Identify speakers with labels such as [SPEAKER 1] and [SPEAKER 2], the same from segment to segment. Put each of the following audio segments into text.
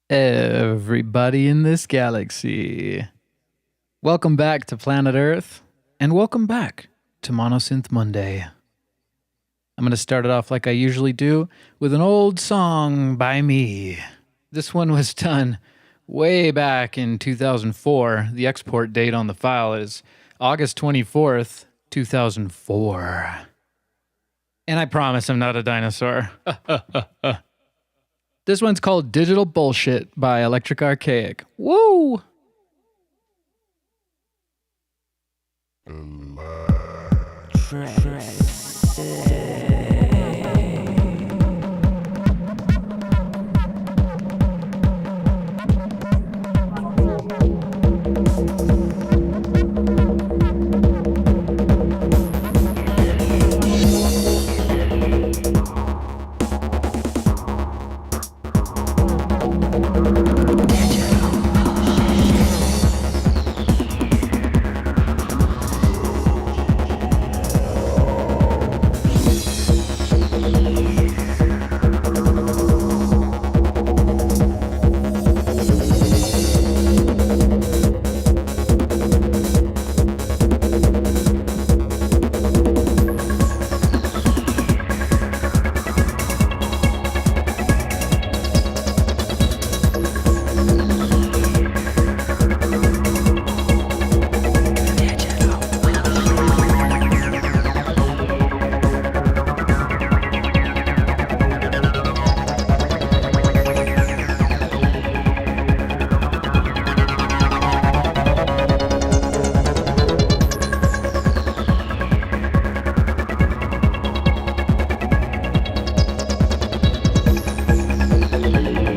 [SPEAKER 1] Everybody in this galaxy. Welcome back to planet Earth, and welcome back to Mono Synth Monday. I'm going to start it off like I usually do with an old song by me. This one was done way back in 2004. The export date on the file is August 24th, 2004. And I promise I'm not a dinosaur. This one's called Digital Bullshit by Electric Archaic. Woo!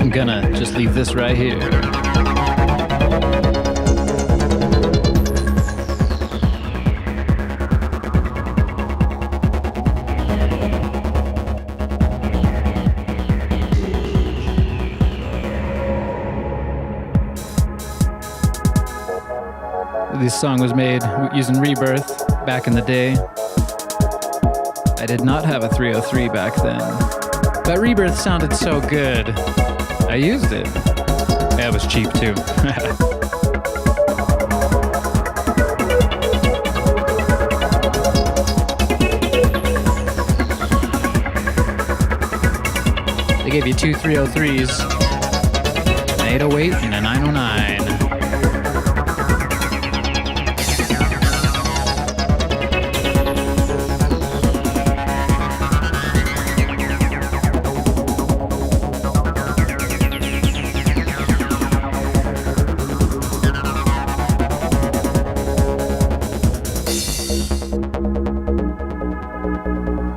[SPEAKER 1] I'm gonna just leave this right here. This song was made using Rebirth back in the day. I did not have a 303 back then, but Rebirth sounded so good. I used it. Yeah, it was cheap too. They gave you two 303s, an 808 and a 909.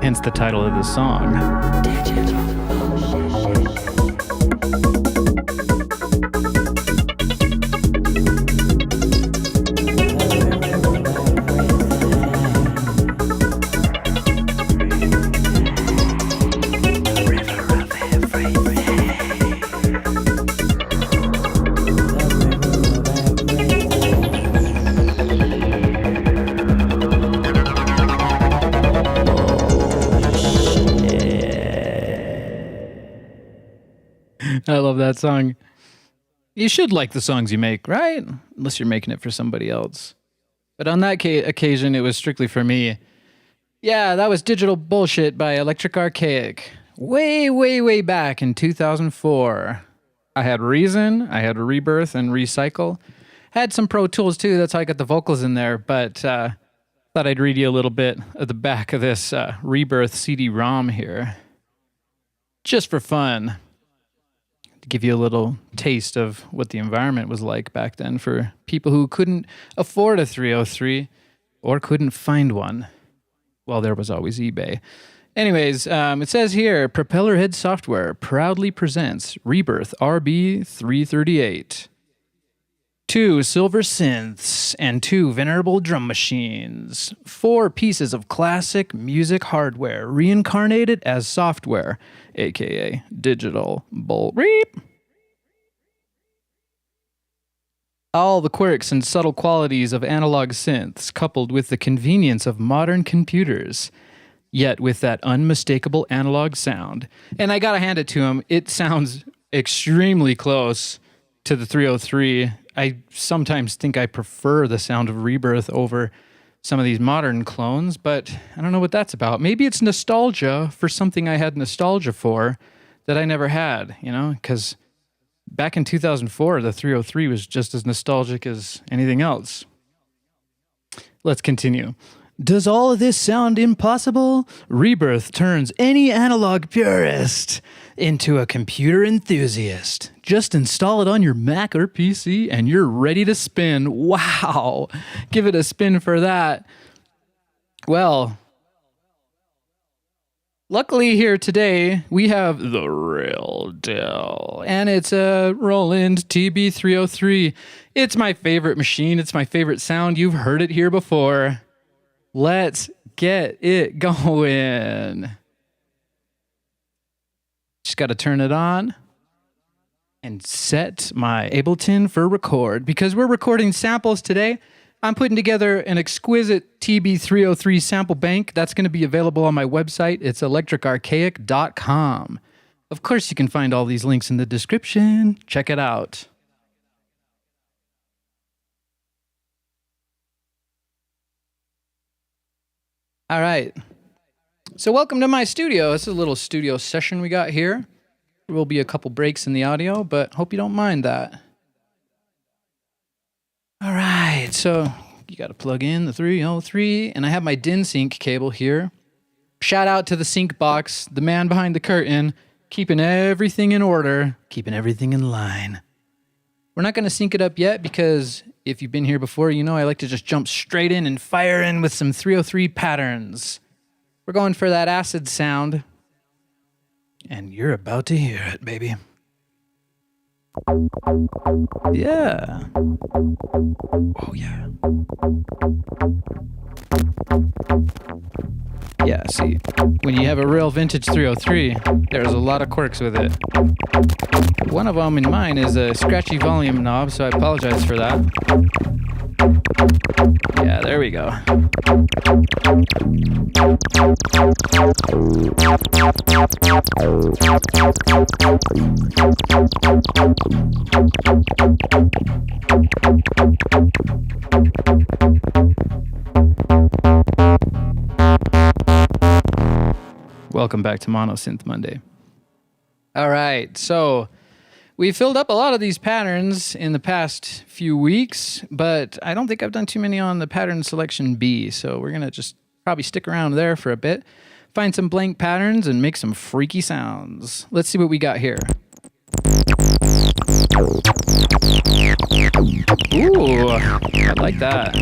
[SPEAKER 1] Hence the title of the song. I love that song. You should like the songs you make, right? Unless you're making it for somebody else. But on that occasion, it was strictly for me. Yeah, that was Digital Bullshit by Electric Archaic. Way, way, way back in 2004. I had Reason, I had Rebirth and Recycle. Had some Pro Tools too, that's how I got the vocals in there. But thought I'd read you a little bit at the back of this Rebirth CD-ROM here. Just for fun. To give you a little taste of what the environment was like back then for people who couldn't afford a 303 or couldn't find one. Well, there was always eBay. Anyways, it says here, Propellerhead Software proudly presents Rebirth RB338. 2 silver synths and 2 venerable drum machines. 4 pieces of classic music hardware reincarnated as software, aka digital bull-reap. All the quirks and subtle qualities of analog synths coupled with the convenience of modern computers, yet with that unmistakable analog sound. And I gotta hand it to him, it sounds extremely close to the 303. I sometimes think I prefer the sound of Rebirth over some of these modern clones, but I don't know what that's about. Maybe it's nostalgia for something I had nostalgia for that I never had, because back in 2004, the 303 was just as nostalgic as anything else. Let's continue. Does all of this sound impossible? Rebirth turns any analog purist into a computer enthusiast. Just install it on your Mac or PC and you're ready to spin. Wow. Give it a spin for that. Well, luckily here today, we have the real deal. And it's a Roland TB-303. It's my favorite machine. It's my favorite sound. You've heard it here before. Let's get it going. Just got to turn it on and set my Ableton for record. Because we're recording samples today, I'm putting together an exquisite TB-303 sample bank that's going to be available on my website. It's electricarchaic.com. Of course, you can find all these links in the description. Check it out. All right. So welcome to my studio. This is a little studio session we got here. There will be a couple breaks in the audio, but hope you don't mind that. All right. So you got to plug in the 303, and I have my DIN sync cable here. Shout out to the sync box, the man behind the curtain, keeping everything in order, keeping everything in line. We're not going to sync it up yet because if you've been here before, you know I like to just jump straight in and fire in with some 303 patterns. We're going for that acid sound, and you're about to hear it, baby. Yeah. Oh, yeah. Yeah, see, when you have a real vintage 303, there's a lot of quirks with it. One of them in mine is a scratchy volume knob, so I apologize for that. Yeah, there we go. Welcome back to Mono Synth Monday. All right, so we filled up a lot of these patterns in the past few weeks, but I don't think I've done too many on the pattern selection B, so we're going to just probably stick around there for a bit, find some blank patterns, and make some freaky sounds. Let's see what we got here. Ooh, I like that.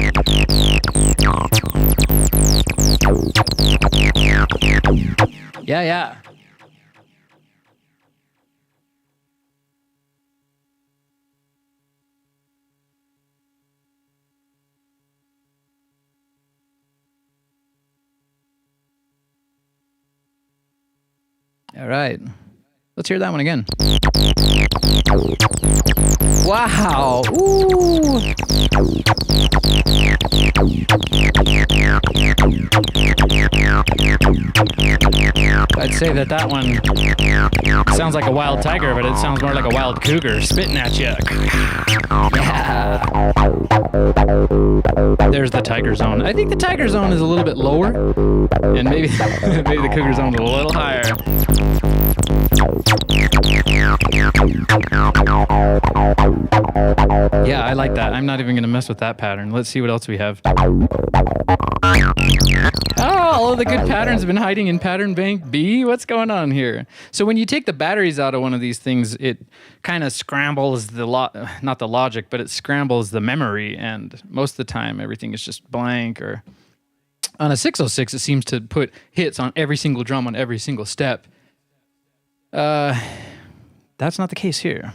[SPEAKER 1] Yeah. All right. Let's hear that one again. Wow. Ooh. I'd say that one sounds like a wild tiger, but it sounds more like a wild cougar spitting at you. Yeah. There's the tiger zone. I think the tiger zone is a little bit lower, and maybe maybe the cougar zone is a little higher. Yeah, I like that. I'm not even going to mess with that pattern. Let's see what else we have. Oh, all of the good patterns have been hiding in pattern bank B. What's going on here? So when you take the batteries out of one of these things, it kind of scrambles not the logic, but it scrambles the memory. And most of the time, everything is just blank. Or on a 606, it seems to put hits on every single drum on every single step. That's not the case here.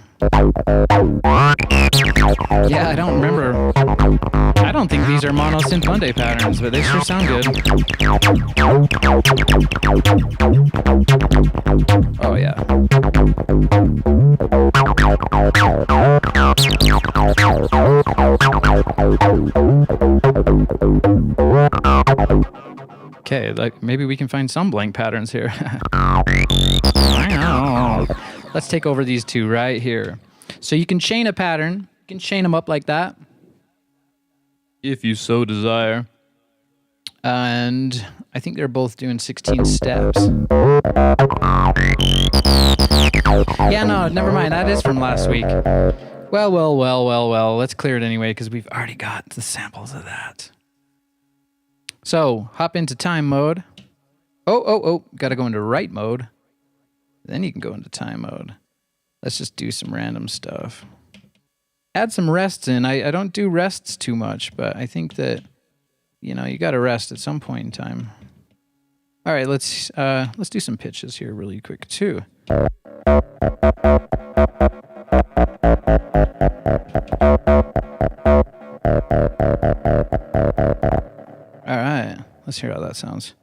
[SPEAKER 1] Yeah, I don't remember. I don't think these are Mono Synth Monday patterns, but they sure sound good. Oh, yeah. Okay, like maybe we can find some blank patterns here. let's take over these two right here. So you can chain a pattern. You can chain them up like that, if you so desire. And I think they're both doing 16 steps. Yeah, no, never mind. That is from last week. Well. Let's clear it anyway, because we've already got the samples of that. So, hop into time mode. Oh. Got to go into write mode. Then you can go into time mode. Let's just do some random stuff. Add some rests in. I don't do rests too much, but I think that, you know, you got to rest at some point in time. All right, let's do some pitches here really quick too. All right, let's hear how that sounds.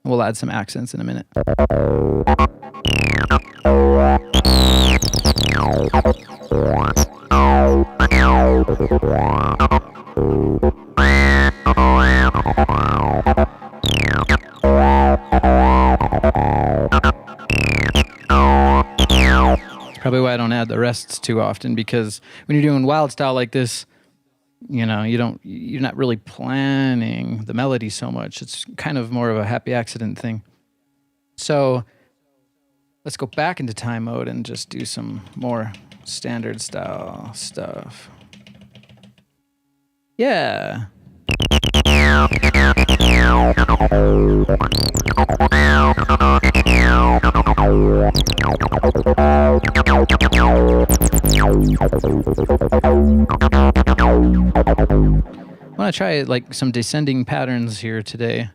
[SPEAKER 1] We'll add some accents in a minute. Probably why I don't add the rests too often, because when you're doing wild style like this, you know, you're not really planning the melody so much. It's kind of more of a happy accident thing. So let's go back into time mode and just do some more standard style stuff. Yeah. I want to try like some descending patterns here today.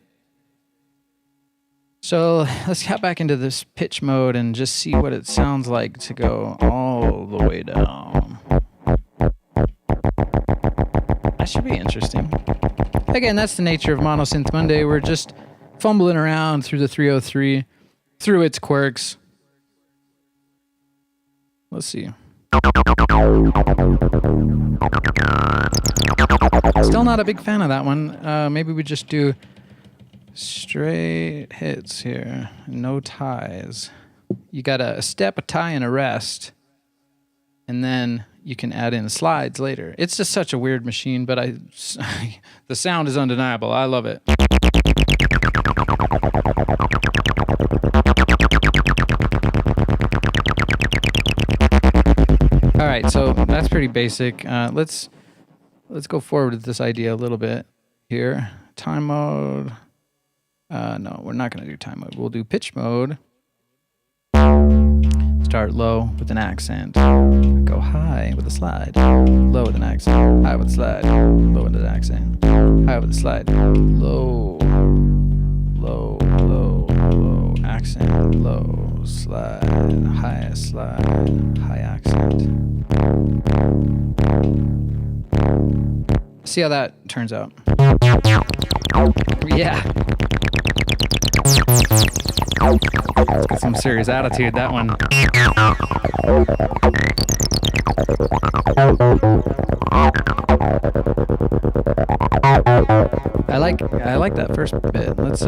[SPEAKER 1] So let's hop back into this pitch mode and just see what it sounds like to go all the way down. That should be interesting. Again, that's the nature of Mono Synth Monday. We're just fumbling around through the 303, through its quirks. Let's see. Still not a big fan of that one. Maybe we just do straight hits here. No ties. You got a step, a tie, and a rest. And then you can add in slides later. It's just such a weird machine, but the sound is undeniable. I love it. All right, so that's pretty basic. Let's go forward with this idea a little bit here. Time mode. No, we're not going to do time mode. We'll do pitch mode. Start low with an accent. Go high with a slide. Low with an accent. High with a slide. Low with an accent. High with a slide. Low. Low. Low. Low. Accent. Low. Slide. High slide. High accent. See how that turns out. Yeah. It's got some serious attitude, that one. I like that first bit. Let's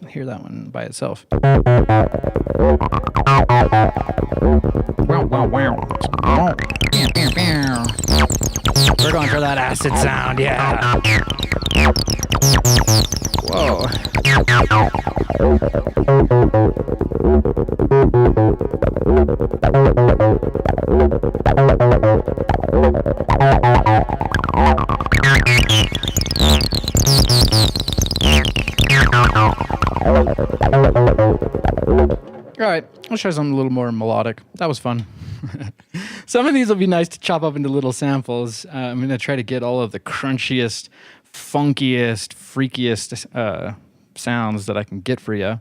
[SPEAKER 1] hear that one by itself. We're going for that acid sound, yeah. Whoa. All right, I'll try something a little more melodic. That was fun. Some of these will be nice to chop up into little samples. I'm going to try to get all of the crunchiest, funkiest, freakiest sounds that I can get for you.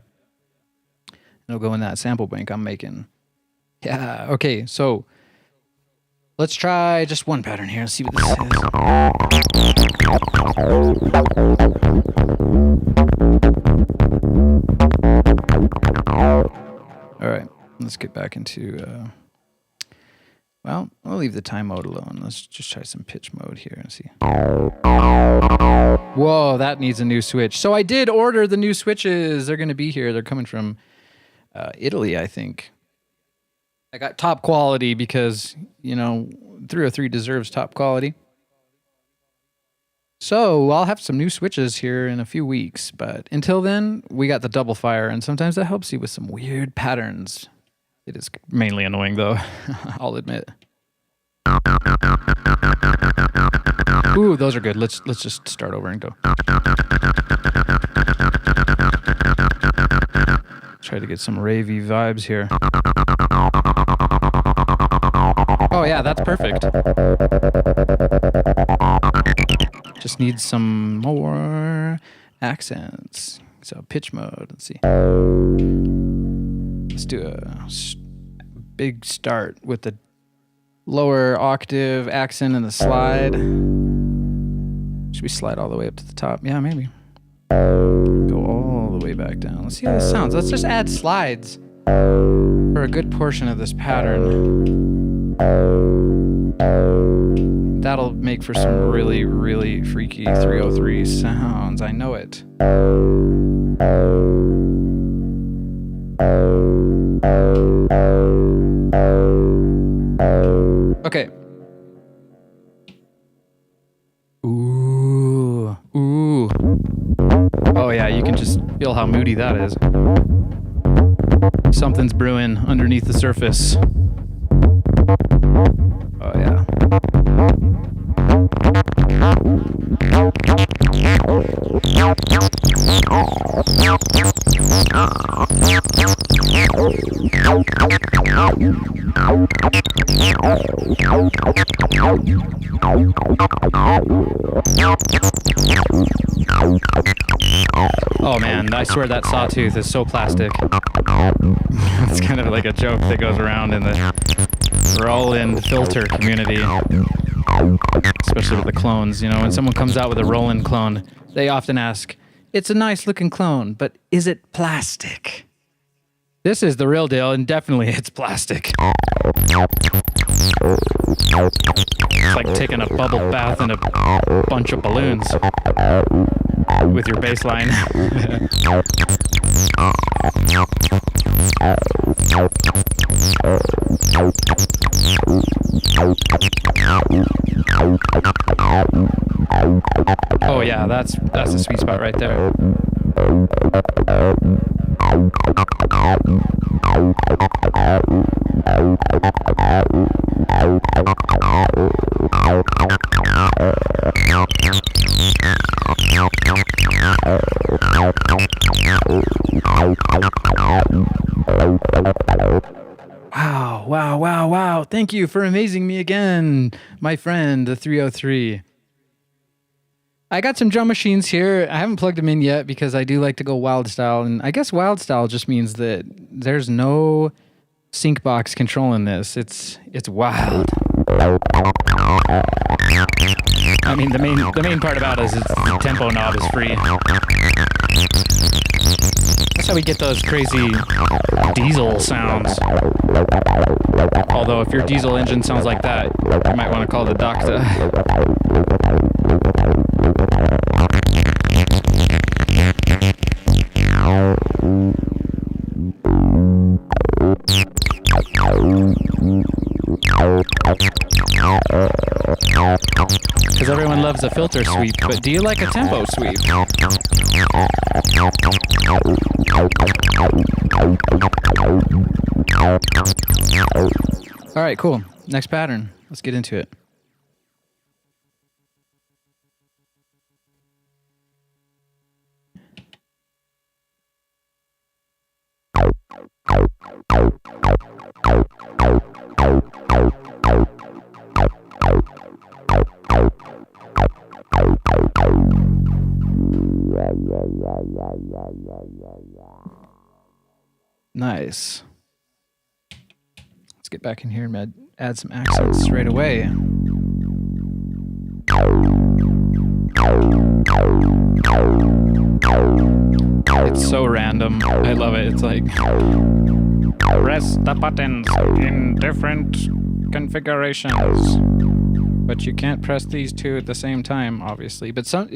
[SPEAKER 1] It'll go in that sample bank I'm making. Yeah, okay, so let's try just one pattern here and see what this is. All right, let's get back into, well, I'll leave the time mode alone. Let's just try some pitch mode here and see. Whoa, that needs a new switch. So I did order the new switches. They're going to be here. They're coming from Italy, I think. I got top quality because, 303 deserves top quality. So I'll have some new switches here in a few weeks, but until then, we got the double fire, and sometimes that helps you with some weird patterns. It is mainly annoying, though, I'll admit. Ooh, those are good. Let's just start over and go. Try to get some ravey vibes here. Oh yeah, that's perfect. Just need some more accents. So pitch mode, let's see. Let's do a big start with the lower octave accent and the slide. Should we slide all the way up to the top? Yeah, maybe. Go all the way back down. Let's see how this sounds. Let's just add slides for a good portion of this pattern. That'll make for some really, really freaky 303 sounds. I know it. Okay. Ooh. Ooh. Oh yeah, you can just feel how moody that is. Something's brewing underneath the surface. Oh yeah. Oh man, I swear that sawtooth is so plastic. It's kind of like a joke that goes around in the Roland filter community, especially with the clones. When someone comes out with a Roland clone, they often ask, "It's a nice looking clone, but is it plastic?" This is the real deal, and definitely it's plastic. It's like taking a bubble bath in a bunch of balloons with your bassline. Oh yeah, that's the sweet spot right there. Wow. Thank you for amazing me again, my friend, the 303. I got some drum machines here. I haven't plugged them in yet because I do like to go wild style. And I guess wild style just means that there's no sync box controlling this. It's wild. I mean, the main part about it is the tempo knob is free. That's how we get those crazy diesel sounds. Although if your diesel engine sounds like that, you might want to call the doctor. Because everyone loves a filter sweep, but do you like a tempo sweep? All right, cool. Next pattern. Let's get into it. Nice. Let's get back in here and add some accents right away. It's so random. I love it. It's like press the buttons in different configurations, but you can't press these two at the same time, obviously. But some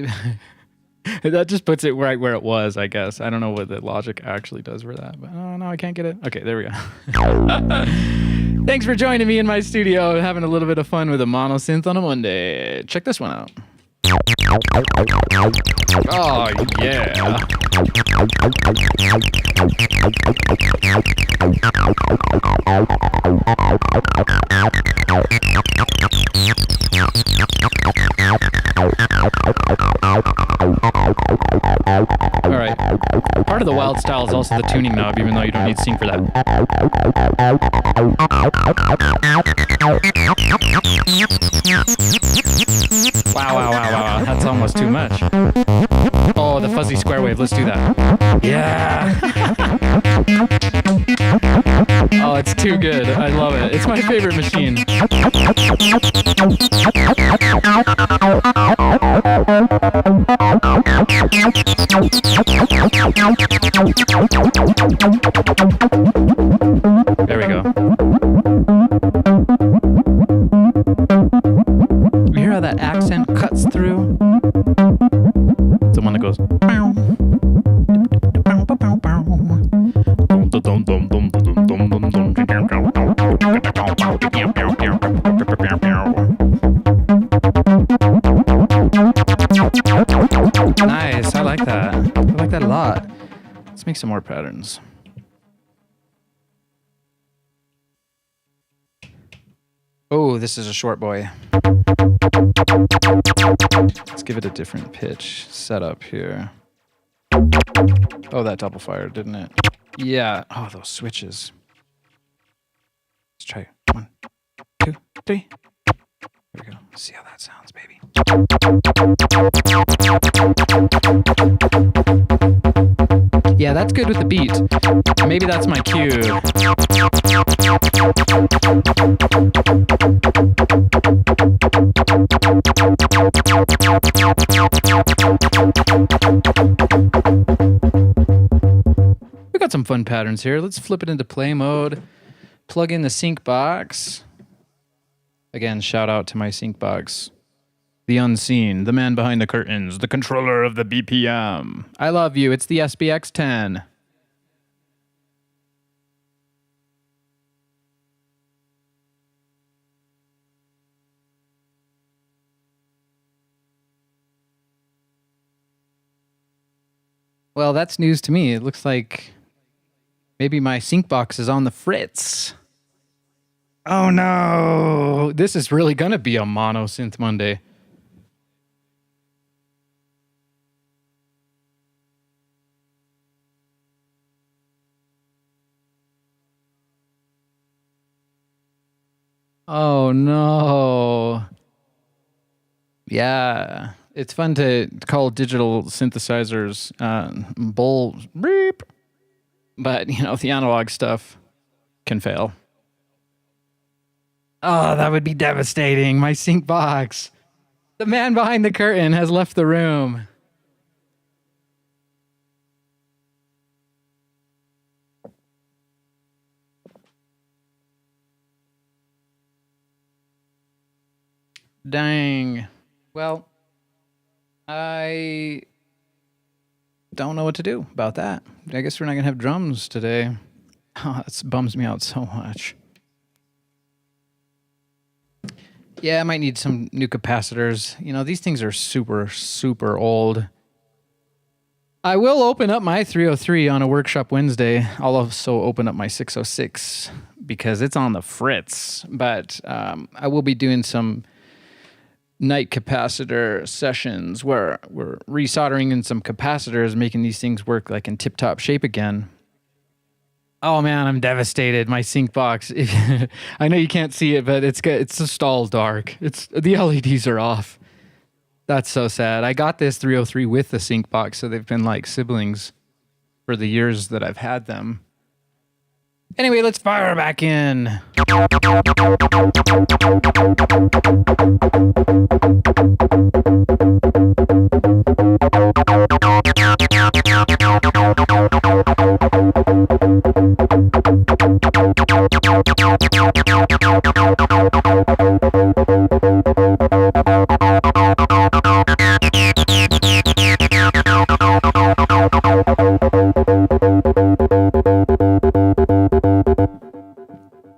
[SPEAKER 1] that just puts it right where it was, I guess. I don't know what the logic actually does for that, but oh no, I can't get it. Okay, there we go. Thanks for joining me in my studio, having a little bit of fun with a mono synth on a Monday. Check this one out. Oh, yeah. All right. Part of the wild style is also the tuning knob, even though you don't need sync for that. Wow. That's almost too much. Oh, the fuzzy square wave. Let's do that. Yeah. Oh, it's too good. I love it. It's my favorite machine. There we go. You hear how that accent cuts through? It's the one that goes. Nice, I like that. I like that a lot. Let's make some more patterns. Oh, this is a short boy. Let's give it a different pitch setup here. Oh, that double fired, didn't it? Yeah. Oh, those switches. Let's try 1, 2, 3. Here we go. Let's see how that sounds, baby. Yeah, that's good with the beat. Maybe that's my cue. We got some fun patterns here. Let's flip it into play mode. Plug in the sync box. Again, shout out to my sync box. The unseen, the man behind the curtains, the controller of the BPM. I love you. It's the SBX10. Well, that's news to me. It looks like maybe my sync box is on the fritz. Oh no! This is really gonna be a Mono Synth Monday. Oh no. Yeah. It's fun to call digital synthesizers bull beep. But, you know, the analog stuff can fail. Oh, that would be devastating. My sync box. The man behind the curtain has left the room. Dang. Well, I don't know what to do about that. I guess we're not going to have drums today. Oh, that bums me out so much. Yeah, I might need some new capacitors. You know, these things are super, super old. I will open up my 303 on a workshop Wednesday. I'll also open up my 606 because it's on the fritz. But I will be doing some night capacitor sessions where we're resoldering in some capacitors, making these things work like in tip-top shape again. Oh man, I'm devastated. My sync box. I know you can't see it, but it's just all dark. The LEDs are off. That's so sad. I got this 303 with the sync box, so they've been like siblings for the years that I've had them. Anyway, let's fire back in.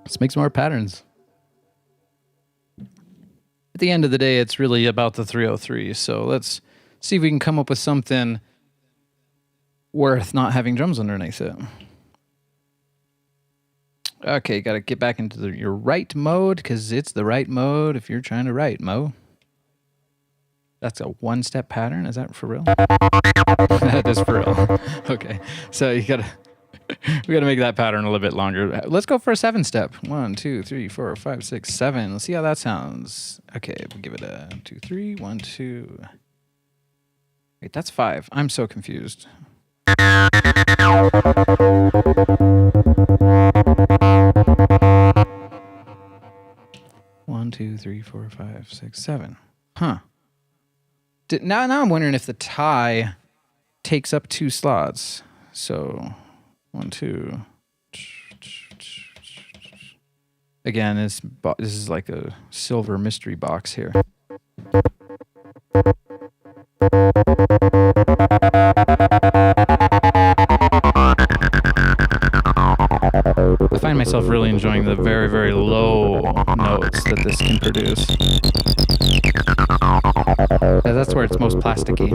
[SPEAKER 1] Let's make some more patterns. At the end of the day, it's really about the 303. So let's see if we can come up with something worth not having drums underneath it. Okay, got to get back into your write mode, because it's the right mode if you're trying to write, Mo. That's a one-step pattern? Is that for real? That is for real. Okay, so we gotta make that pattern a little bit longer. Let's go for a 7-step. 1, 2, 3, 4, 5, 6, 7. Let's see how that sounds. Okay, we'll give it a 2, 3, 1, 2. Wait, that's 5. I'm so confused. 1, 2, 3, 4, 5, 6, 7. Huh. Now I'm wondering if the tie takes up 2 slots. So 1, 2. Again, this is like a silver mystery box here. I find myself really enjoying the very, very low notes that this can produce. That's where it's most plasticky.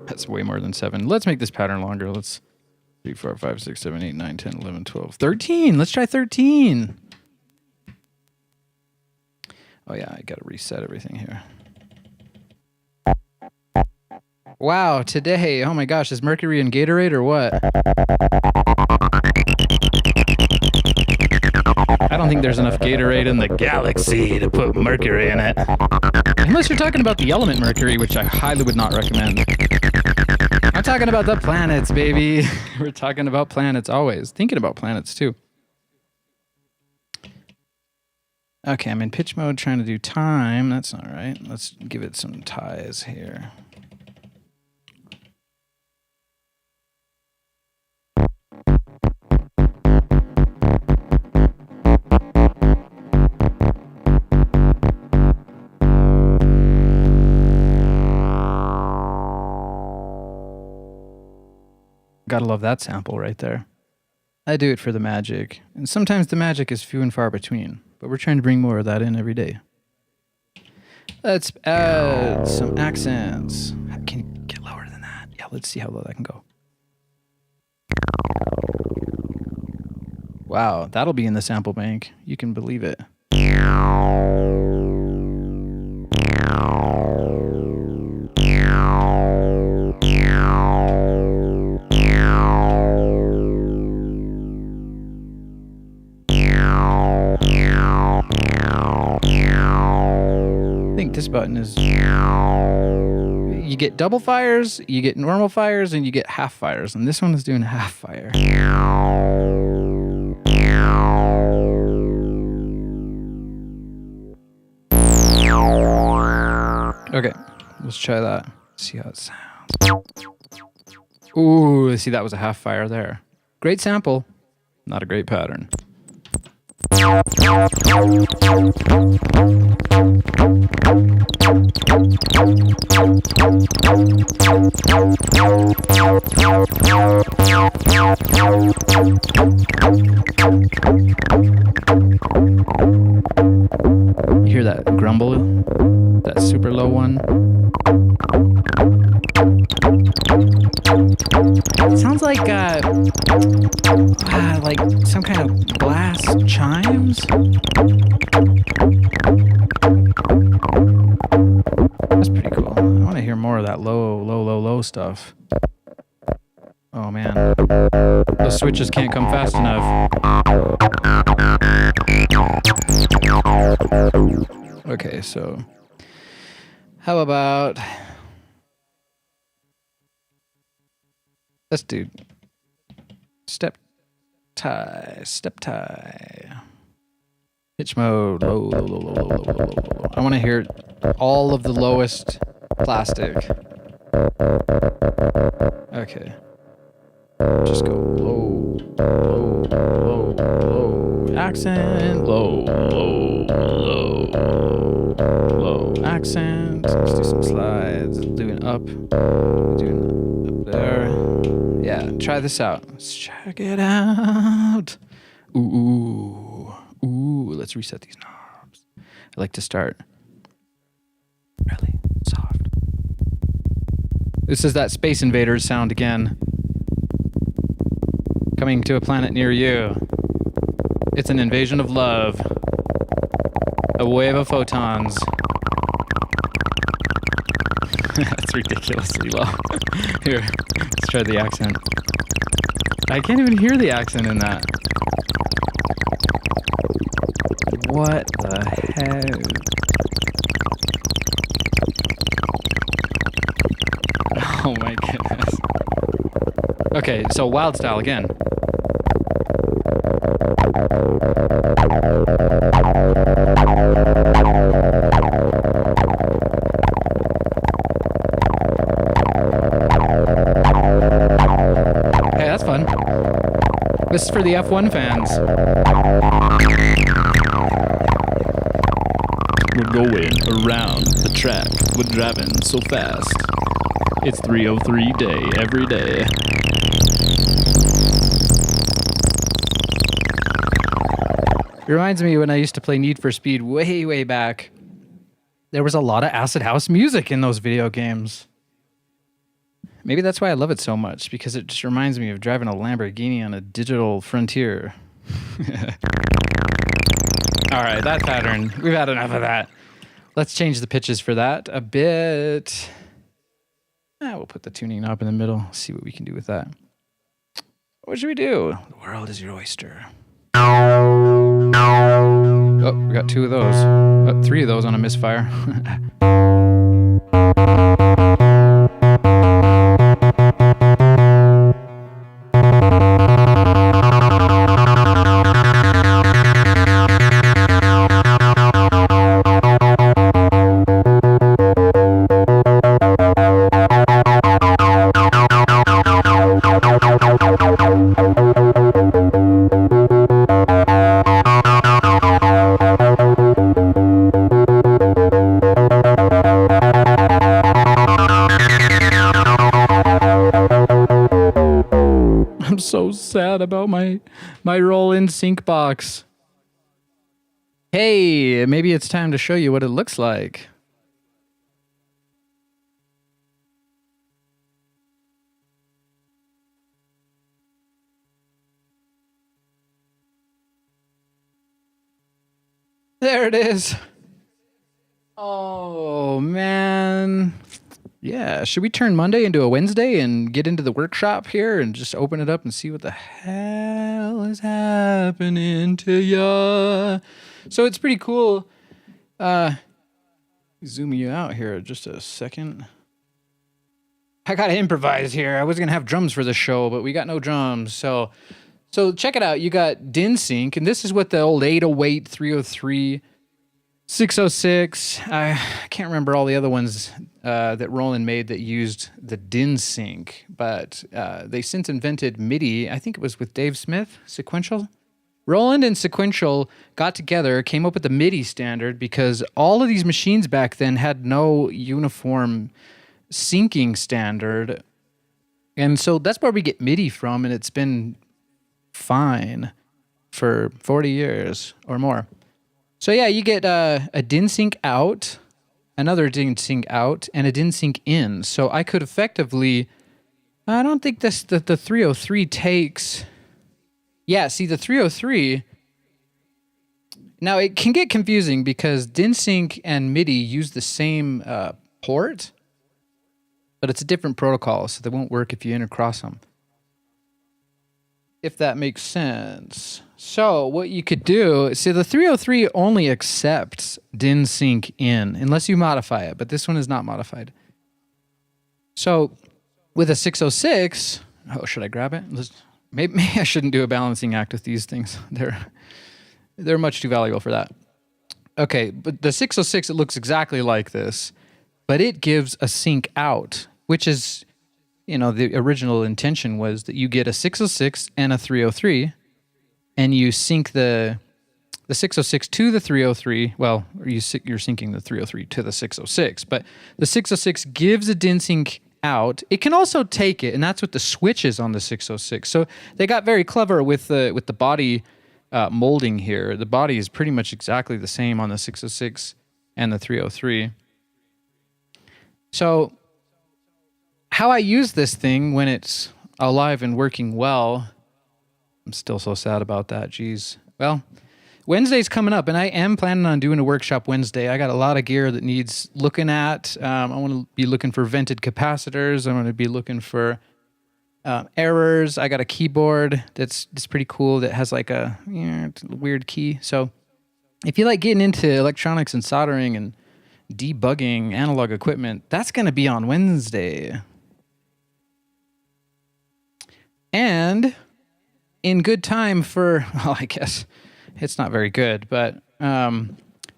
[SPEAKER 1] That's way more than 7. Let's make this pattern longer. Let's 3, 4, 5, 6, 7, 8, 9, 10, 11, 12, 13. Let's try 13. Oh yeah, I gotta reset everything here. Wow, today, oh my gosh, is Mercury in Gatorade or what? I don't think there's enough Gatorade in the galaxy to put Mercury in it. Unless you're talking about the element Mercury, which I highly would not recommend. I'm talking about the planets, baby. We're talking about planets always. Thinking about planets too. Okay, I'm in pitch mode trying to do time. That's not right. Let's give it some ties here. Gotta love that sample right there. I do it for the magic. And sometimes the magic is few and far between. But we're trying to bring more of that in every day. Let's add some accents. Can you get lower than that? Yeah, let's see how low that can go. Wow, that'll be in the sample bank. You can believe it. I think this button is... You get double fires, you get normal fires, and you get half fires. And this one is doing half fire. Okay, let's try that. See how it sounds. Ooh, see, that was a half fire there. Great sample, not a great pattern. You hear that grumble? That super low one? It sounds like some kind of glass chimes. That's pretty cool. I want to hear more of that low stuff. Oh man, those switches can't come fast enough. Okay, so how about let's do step tie. Pitch mode, low. I want to hear all of the lowest plastic. Okay. Just go low, accent, low, accent. let's do some slides. Doing up. Doing up there. Yeah, try this out. Let's check it out. Ooh. Let's reset these knobs. I like to start really soft. This is that Space Invaders sound again. Coming to a planet near you. It's an invasion of love. A wave of photons. That's ridiculously low. Here, let's try the accent. I can't even hear the accent in that. What the heck? Oh my goodness. Okay, so wild style again. Hey, that's fun. This is for the F1 fans. We're going around the track. We're driving so fast. It's 303 day every day. It reminds me when I used to play Need for Speed way back. There was a lot of acid house music in those video games. Maybe that's why I love it so much, because it just reminds me of driving a Lamborghini on a digital frontier. All right, that pattern. We've had enough of that. Let's change the pitches for that a bit. We'll put the tuning knob in the middle. See what we can do with that. What should we do? The world is your oyster. Oh, we got 2 of those. 3 of those on a misfire. So sad about my Roland sync box. Hey, maybe it's time to show you what it looks like. There it is. Oh, man. Yeah, should we turn Monday into a Wednesday and get into the workshop here and just open it up and see what the hell is happening to ya? So it's pretty cool. Zoom you out here just a second. I gotta improvise here. I was gonna have drums for the show, but we got no drums. So check it out. You got DIN sync, and this is what the old 808, 303, 606. I can't remember all the other ones that Roland made that used the DIN sync, but they since invented MIDI. I think it was with Dave Smith, sequential. Roland and Sequential got together, came up with the MIDI standard because all of these machines back then had no uniform syncing standard. And so that's where we get MIDI from, and it's been fine for 40 years or more. So yeah, you get a DIN sync out, another DIN sync out, and a DIN sync in. So I could effectively, I don't think the 303 takes... Yeah, see, the 303, now it can get confusing because DIN sync and MIDI use the same port, but it's a different protocol, so they won't work if you intercross them. If that makes sense. So what you could do, see, the 303 only accepts DIN sync in, unless you modify it, but this one is not modified. So with a 606, oh, should I grab it? Maybe I shouldn't do a balancing act with these things. They're much too valuable for that. Okay, but the 606, it looks exactly like this, but it gives a sync out, which is, you know, the original intention was that you get a 606 and a 303, and you sync the the 606 to the 303. Well, you're syncing the 303 to the 606, but the 606 gives a DIN sync out. It can also take it, and that's what the switch is on the 606. So they got very clever with the body molding here. The body is pretty much exactly the same on the 606 and the 303. So how I use this thing when it's alive and working well, I'm still so sad about that, geez. Well, Wednesday's coming up, and I am planning on doing a workshop Wednesday. I got a lot of gear that needs looking at. I want to be looking for vented capacitors. I want to be looking for errors. I got a keyboard that's pretty cool that has like a weird key. So if you like getting into electronics and soldering and debugging analog equipment, that's going to be on Wednesday. And in good time for, well, I guess it's not very good, but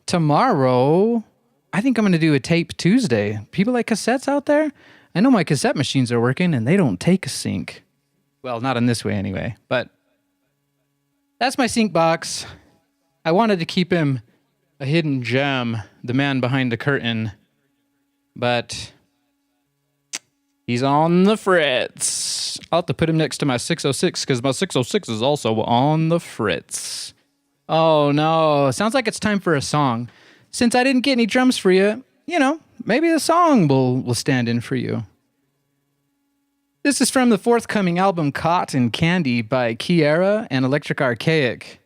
[SPEAKER 1] tomorrow, I think I'm going to do a Tape Tuesday. People like cassettes out there? I know my cassette machines are working and they don't take a sync. Well, not in this way anyway, but that's my sync box. I wanted to keep him a hidden gem, the man behind the curtain, but he's on the fritz. I'll have to put him next to my 606 because my 606 is also on the fritz. Oh no, sounds like it's time for a song. Since I didn't get any drums for you, maybe the song will stand in for you. This is from the forthcoming album Cotton Candy by Kiera and Electric Archaic.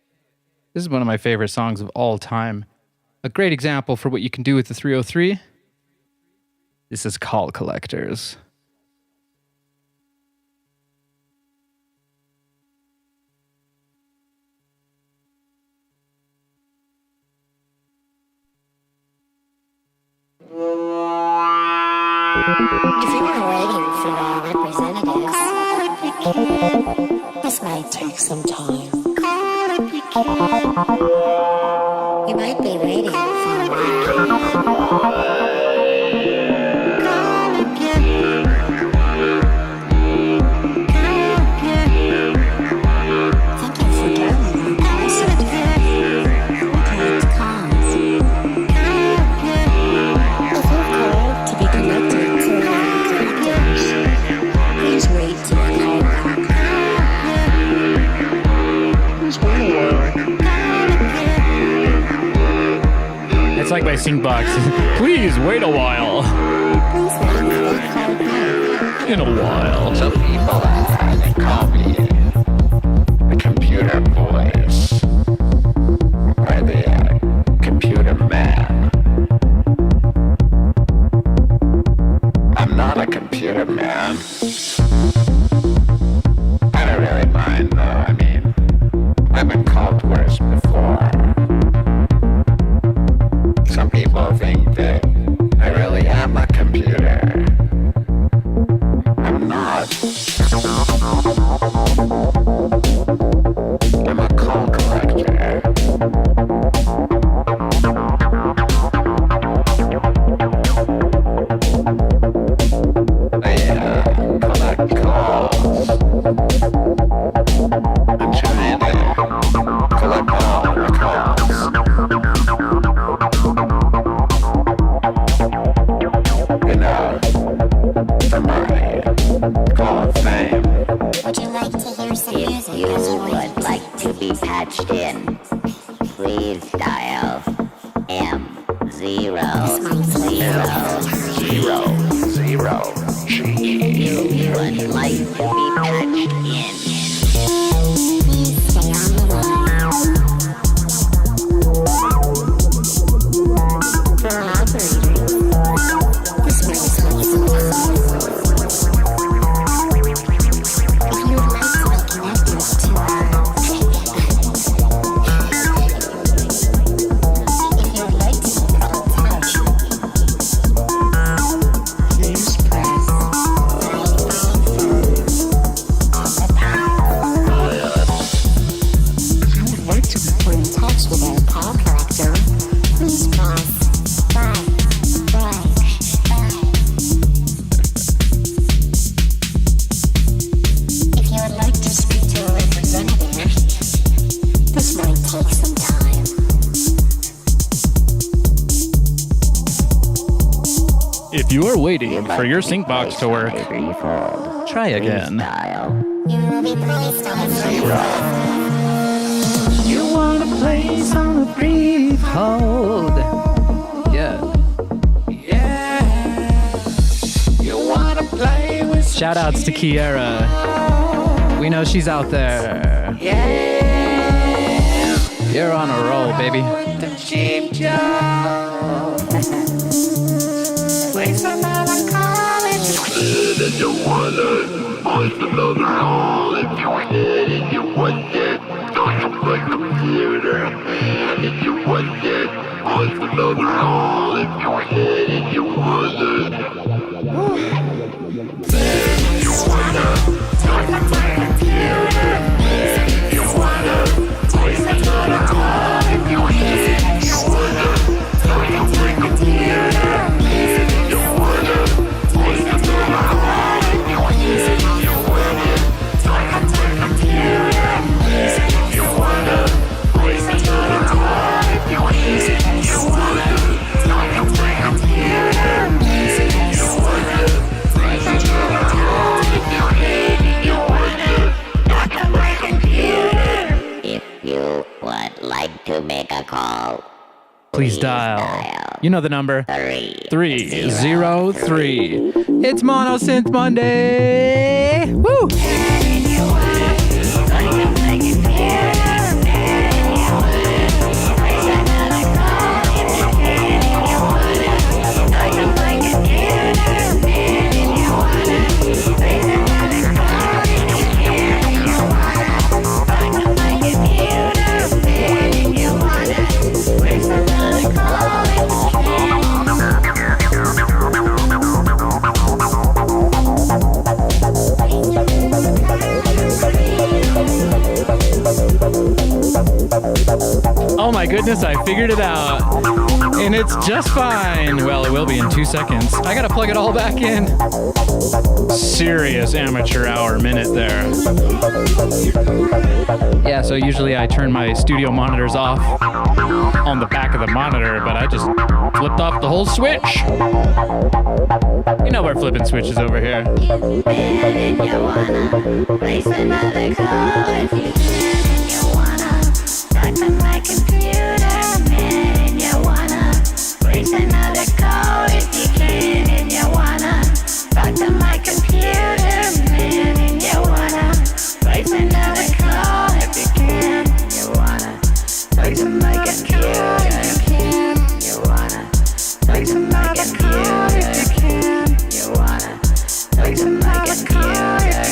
[SPEAKER 1] This is one of my favorite songs of all time. A great example for what you can do with the 303. This is Call Collectors.
[SPEAKER 2] If you were waiting for our representatives, this might take some time. You might be waiting for a while. Thank you for downloading the message. Correct cause. If you've called to be connected to our collectors, please wait to the call. Please wait a while.
[SPEAKER 1] It's like my sync box. Please wait a while.
[SPEAKER 2] Please wait for the call back.
[SPEAKER 1] In a while.
[SPEAKER 3] Some people they call me the computer voice or the computer man. I'm not a computer man. I don't really mind though. I mean, I've been called worse before. Some people think that I really am a computer. I'm not. I'm a call collector. I collect calls. I'm trying to collect all the calls. For my call of fame.
[SPEAKER 2] Would you like to hear some music?
[SPEAKER 4] If you would like to be patched in, please dial M0000G.
[SPEAKER 2] You
[SPEAKER 4] would like to be patched in.
[SPEAKER 2] please stay on the line. For our operator, this might take some time. If you would like to be connected to our if you would like to be put in touch, please press
[SPEAKER 1] waiting for your sync box to work? Try again.
[SPEAKER 2] You will be placed on zero.
[SPEAKER 1] You want a place on a brief hold. Yeah. You want to play with. Shout outs to Kiera. We know she's out there. You're on a roll, baby. The cheap job. Place another call if you did and you want it. Place another call if you did and you want it. Don't play computer, man, if you want it. Place another call if you did and you want it. Man, if you wanna. Don't play computer, man, if you wanna. Place another call if you did and you wanna. Don't play computer, man, if you wanna. Place another call if you did and you wanna. Don't play computer, man, if you wanna. Place another call if you did and you wanna. Don't play computer, man, if you wanna. Place another call if you did and you wanna. Don't play computer.
[SPEAKER 4] If you would like to make a call,
[SPEAKER 1] Please dial. You know the number. 303. It's Mono Synth Monday. Woo! Oh my goodness, I figured it out. And it's just fine. Well, it will be in 2 seconds. I gotta plug it all back in. Serious amateur hour minute there. Yeah, so usually I turn my studio monitors off on the back of the monitor, but I just flipped off the whole switch. You know we're flipping switches over here.
[SPEAKER 2] Talk to my computer, man, and you wanna place another call if you can, and you wanna talk to my computer, man, and you wanna place another call if you can, you wanna talk to my computer, you wanna talk to my computer, you wanna talk to my computer,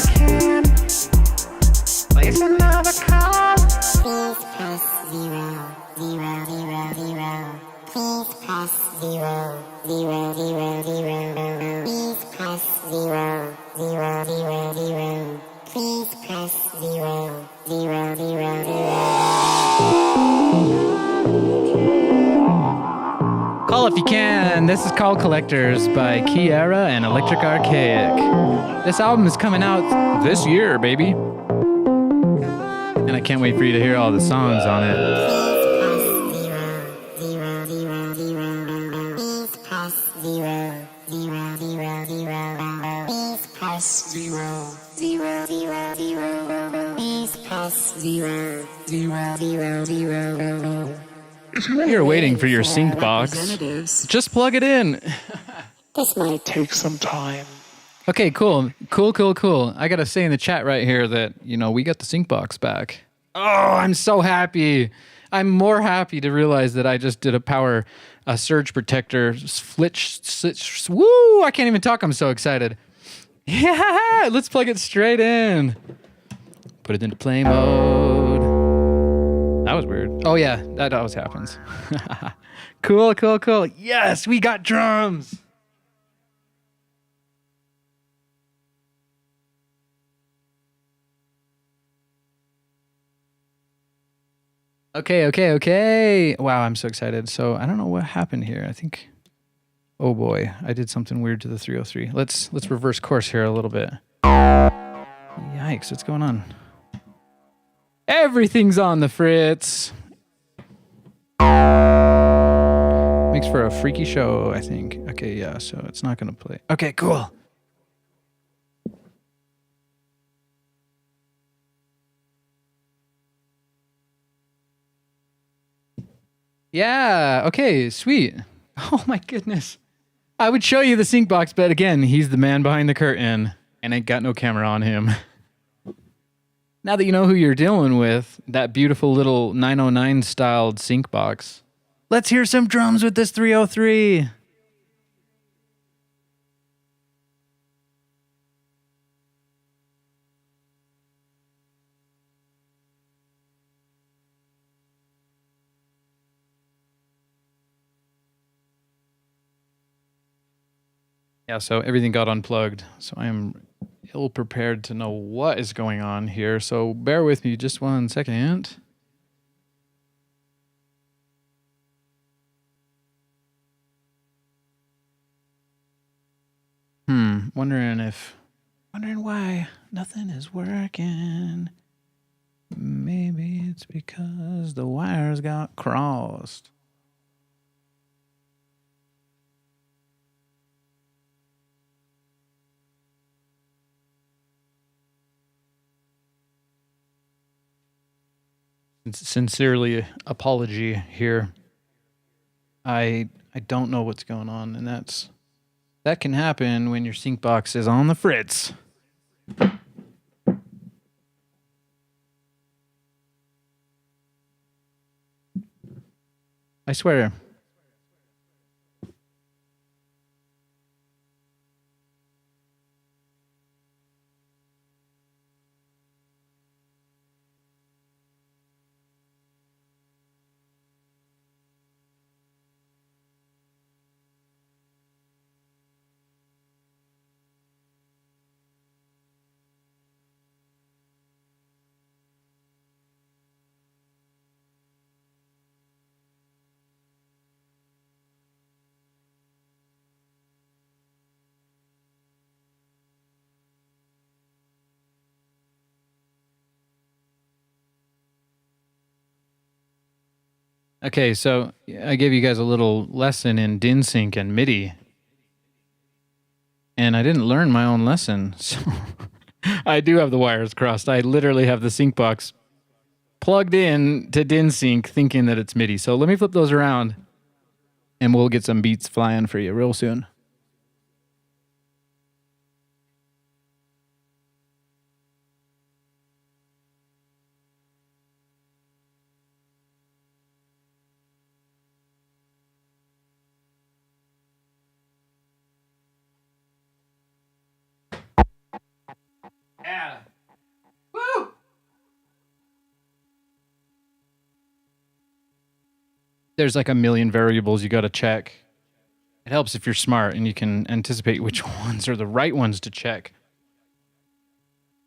[SPEAKER 2] place another call. Please press 0, 0, 0, 0. Please press 0, 0, 0, 0. Please press 0, 0, 0, 0. Please press 0, 0, 0, 0.
[SPEAKER 1] Call if you can. This is called Collectors by Kiera and Electric Archaic. This album is coming out this year, baby. And I can't wait for you to hear all the songs on it.
[SPEAKER 2] Please press 0, 0, 0, 0. Please press 0, 0, 0, 0. Please press 0, 0, 0, 0.
[SPEAKER 1] If you're waiting for your sync box, just plug it in.
[SPEAKER 5] This might take some time.
[SPEAKER 1] Okay, cool. I gotta say in the chat right here that, we got the sync box back. Oh, I'm so happy. I'm more happy to realize that I just did a surge protector switch. Woo! I can't even talk. I'm so excited. Yeah, let's plug it straight in. Put it into play mode. That was weird. Oh yeah, that always happens. Cool. Yes, we got drums. Okay. Wow, I'm so excited. So I don't know what happened here. I think, oh boy, I did something weird to the 303. Let's reverse course here a little bit. Yikes, what's going on? Everything's on the fritz. Make makes for a freaky show, I think. Okay, yeah, so it's not going to play. Okay, cool. Yeah, okay, sweet. Oh my goodness. I would show you the sync box, but again, he's the man behind the curtain and ain't got no camera on him. Now that you know who you're dealing with, that beautiful little 909 styled sync box, let's hear some drums with this 303. Yeah, so everything got unplugged. So I am ill prepared to know what is going on here. So bear with me just 1 second. Wondering why nothing is working. Maybe it's because the wires got crossed. Sincerely apology here. I don't know what's going on, and that can happen when your sync box is on the fritz. I swear. Okay, so I gave you guys a little lesson in DIN sync and MIDI. And I didn't learn my own lesson. So I do have the wires crossed. I literally have the sync box plugged in to DIN sync thinking that it's MIDI. So let me flip those around and we'll get some beats flying for you real soon. Yeah. Woo! There's like a million variables you got to check. It helps if you're smart and you can anticipate which ones are the right ones to check.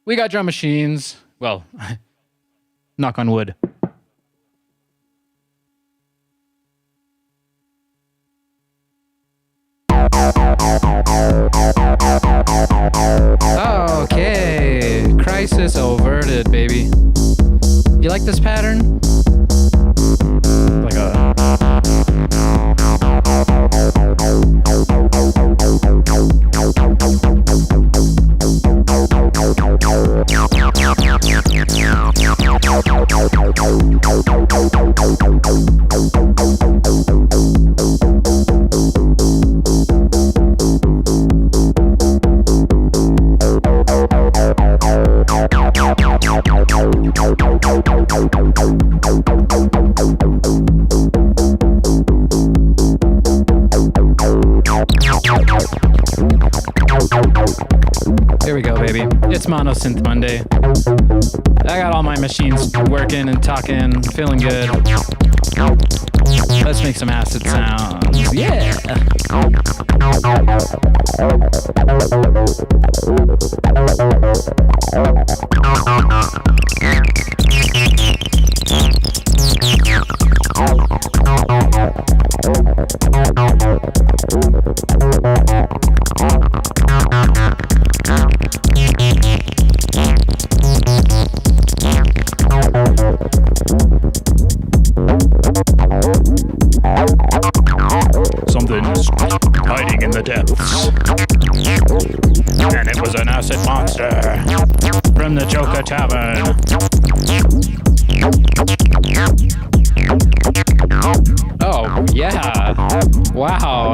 [SPEAKER 1] We got drum machines. Well, knock on wood. Okay, crisis averted, baby. You like this pattern? Like a... Here we go, baby. It's Mono Synth Monday. I got all my machines working and talking, feeling good. Let's make some acid sounds. Yeah! acid monster from the Joker Tavern. Oh, yeah. Wow.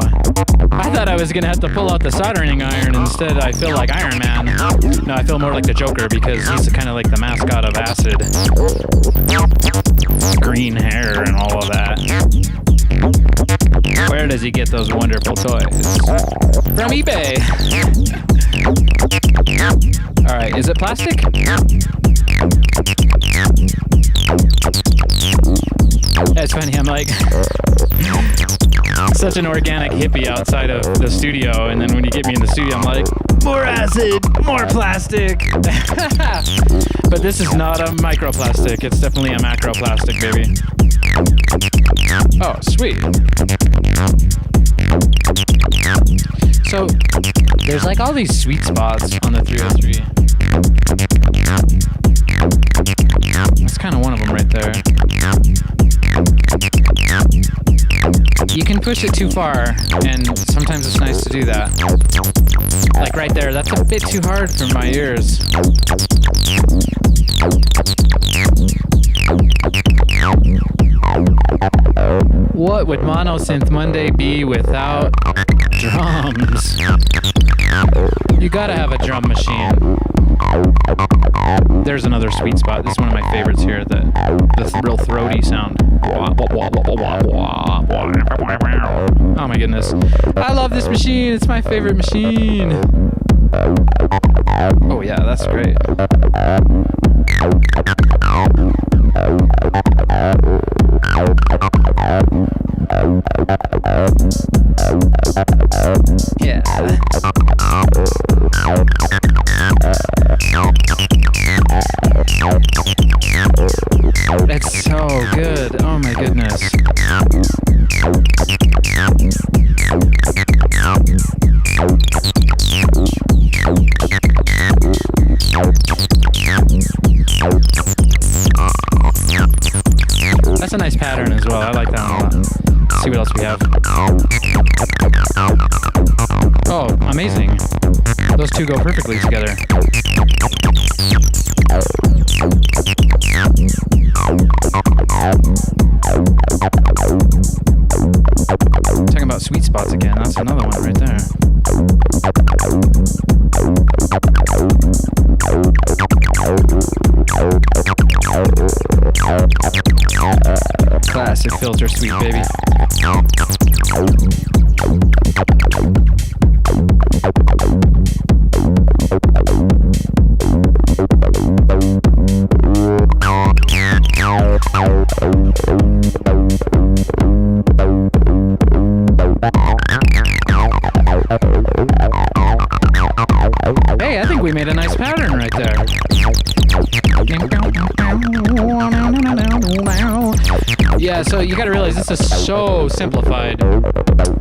[SPEAKER 1] I thought I was going to have to pull out the soldering iron. Instead, I feel like Iron Man. No, I feel more like the Joker because he's kind of like the mascot of acid. Green hair and all of that. Where does he get those wonderful toys? From eBay. All right, is it plastic? It's funny, I'm like such an organic hippie outside of the studio, and then when you get me in the studio, I'm like, more acid, more plastic. But this is not a microplastic, it's definitely a macroplastic, baby. Oh, sweet. So, there's like all these sweet spots on the 303. That's kind of one of them right there. You can push it too far, and sometimes it's nice to do that. Like right there, that's a bit too hard for my ears. What would Mono Synth Monday be without drums? You gotta have a drum machine. There's another sweet spot. This is one of my favorites here, the real throaty sound. Oh my goodness. I love this machine. It's my favorite machine. Oh yeah, that's great. Yeah. That's so good. Oh my goodness. That's a nice pattern as well. I like that one a lot. Let's see what else we have. Oh, amazing. Those two go perfectly together. Talking about sweet spots again. That's another one right there. Classic filter sweet, baby. Hey, I think we made a nice pattern right there. Yeah, so you gotta realize this is so simplified.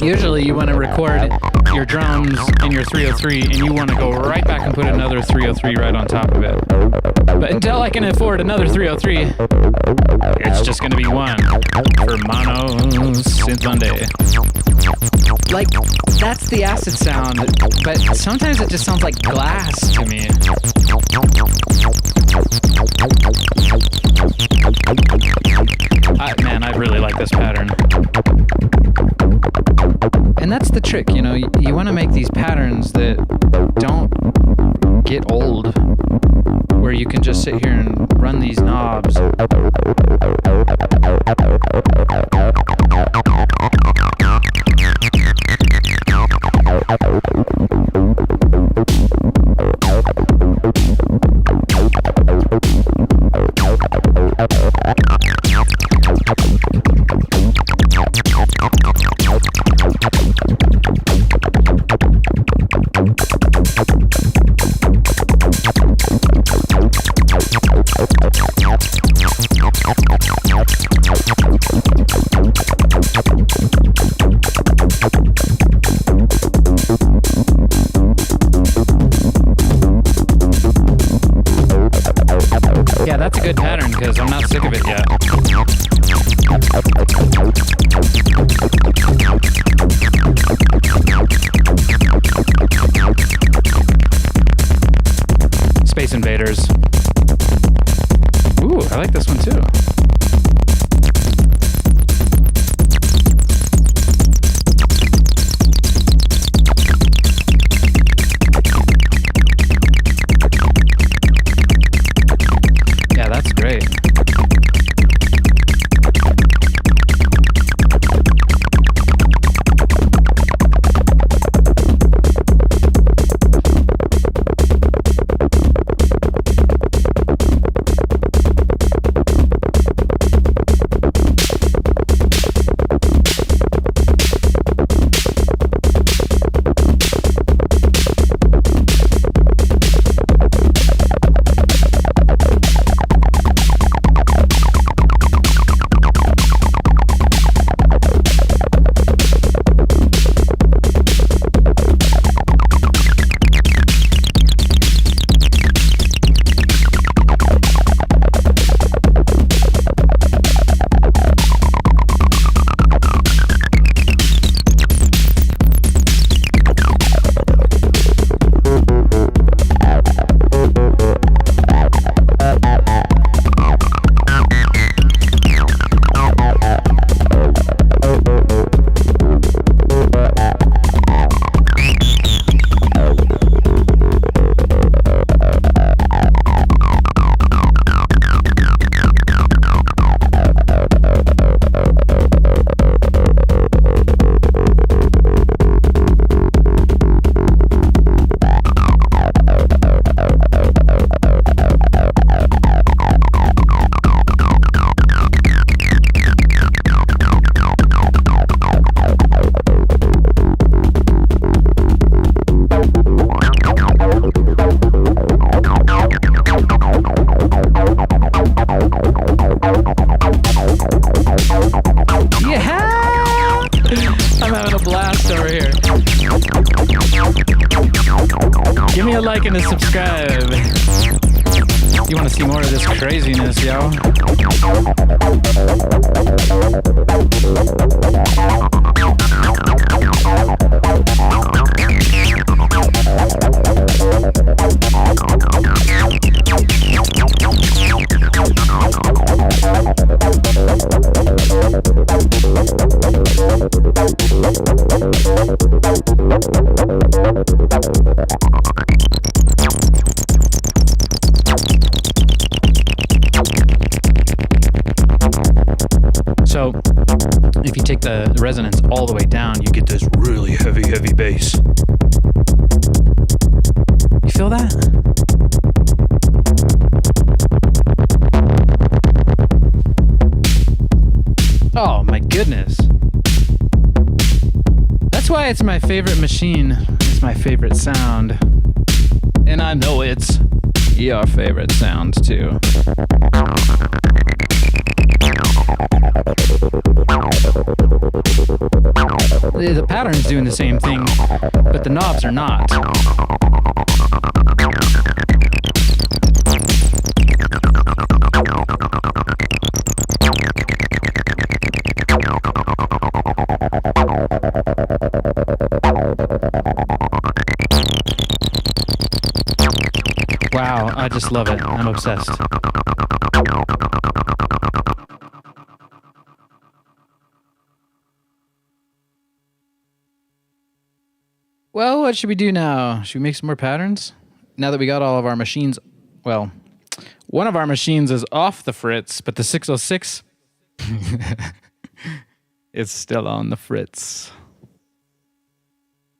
[SPEAKER 1] Usually you want to record your drums in your 303 and you want to go right back and put another 303 right on top of it. But until I can afford another 303, it's just gonna be one for Mono Synth Monday. Like, that's the acid sound, but sometimes it just sounds like glass to me. Man, I really like this pattern. And that's the trick, you know, you want to make these patterns that don't get old, where you can just sit here and run these knobs. Yeah, that's a good pattern because I'm not sick of it yet. Space Invaders. Ooh, I like this one too. Yeah, that's great. like and a subscribe. You want to see more of this craziness, yo? So, if you take the resonance all the way down, you get this really heavy, heavy bass. You feel that? Oh my goodness. That's why it's my favorite machine. It's my favorite sound. And I know it's your favorite sound too. The pattern's doing the same thing, but the knobs are not. Wow, I just love it. I'm obsessed. Well, what should we do now? Should we make some more patterns? Now that we got all of our machines, well, one of our machines is off the fritz, but the 606 is still on the fritz.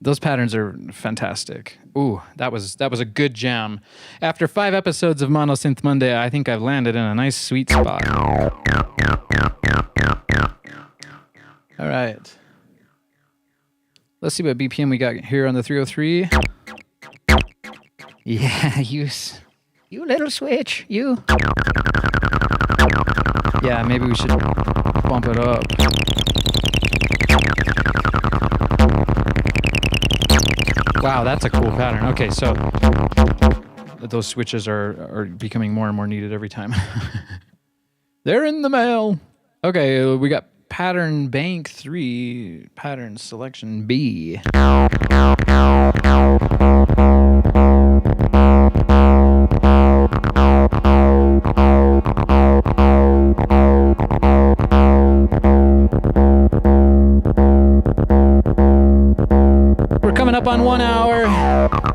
[SPEAKER 1] Those patterns are fantastic. Ooh, that was a good jam. After 5 episodes of Mono Synth Monday, I think I've landed in a nice sweet spot. All right. Let's see what BPM we got here on the 303. Yeah, you little switch, you. Yeah, maybe we should bump it up. Wow, that's a cool pattern. Okay, so those switches are becoming more and more needed every time. They're in the mail. Okay, we got pattern bank 3, pattern selection B.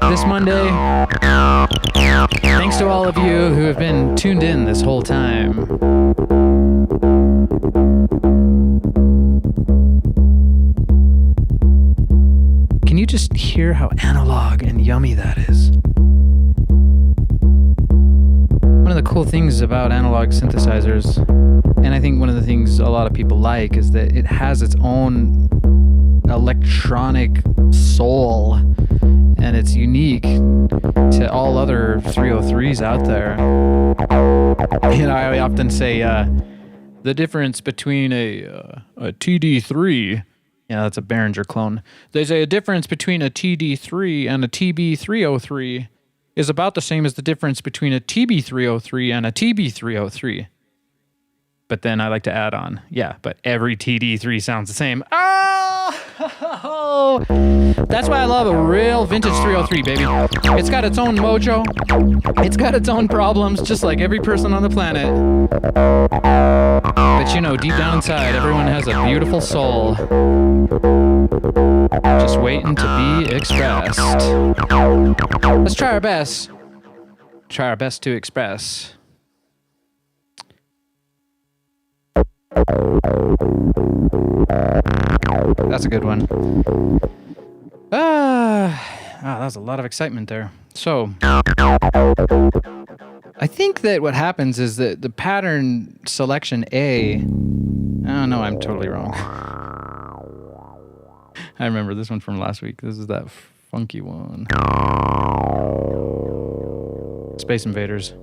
[SPEAKER 1] this Monday. Thanks to all of you who have been tuned in this whole time. Can you just hear how analog and yummy that is? One of the cool things about analog synthesizers, and I think one of the things a lot of people like, is that it has its own electronic soul, and it's unique to all other 303s out there. You know, I often say the difference between a TD3, yeah, that's a Behringer clone. They say a difference between a TD3 and a TB-303 is about the same as the difference between a TB-303 and a TB-303. But then I like to add on, yeah, but every TD3 sounds the same. Oh! That's why I love a real vintage 303, baby. It's got its own mojo. It's got its own problems, just like every person on the planet. But you know, deep down inside, everyone has a beautiful soul. Just waiting to be expressed. Let's try our best. Try our best to express. That's a good one. That was a lot of excitement there. So, I think that what happens is that the pattern selection A... Oh, no, I'm totally wrong. I remember this one from last week. This is that funky one. Space Invaders.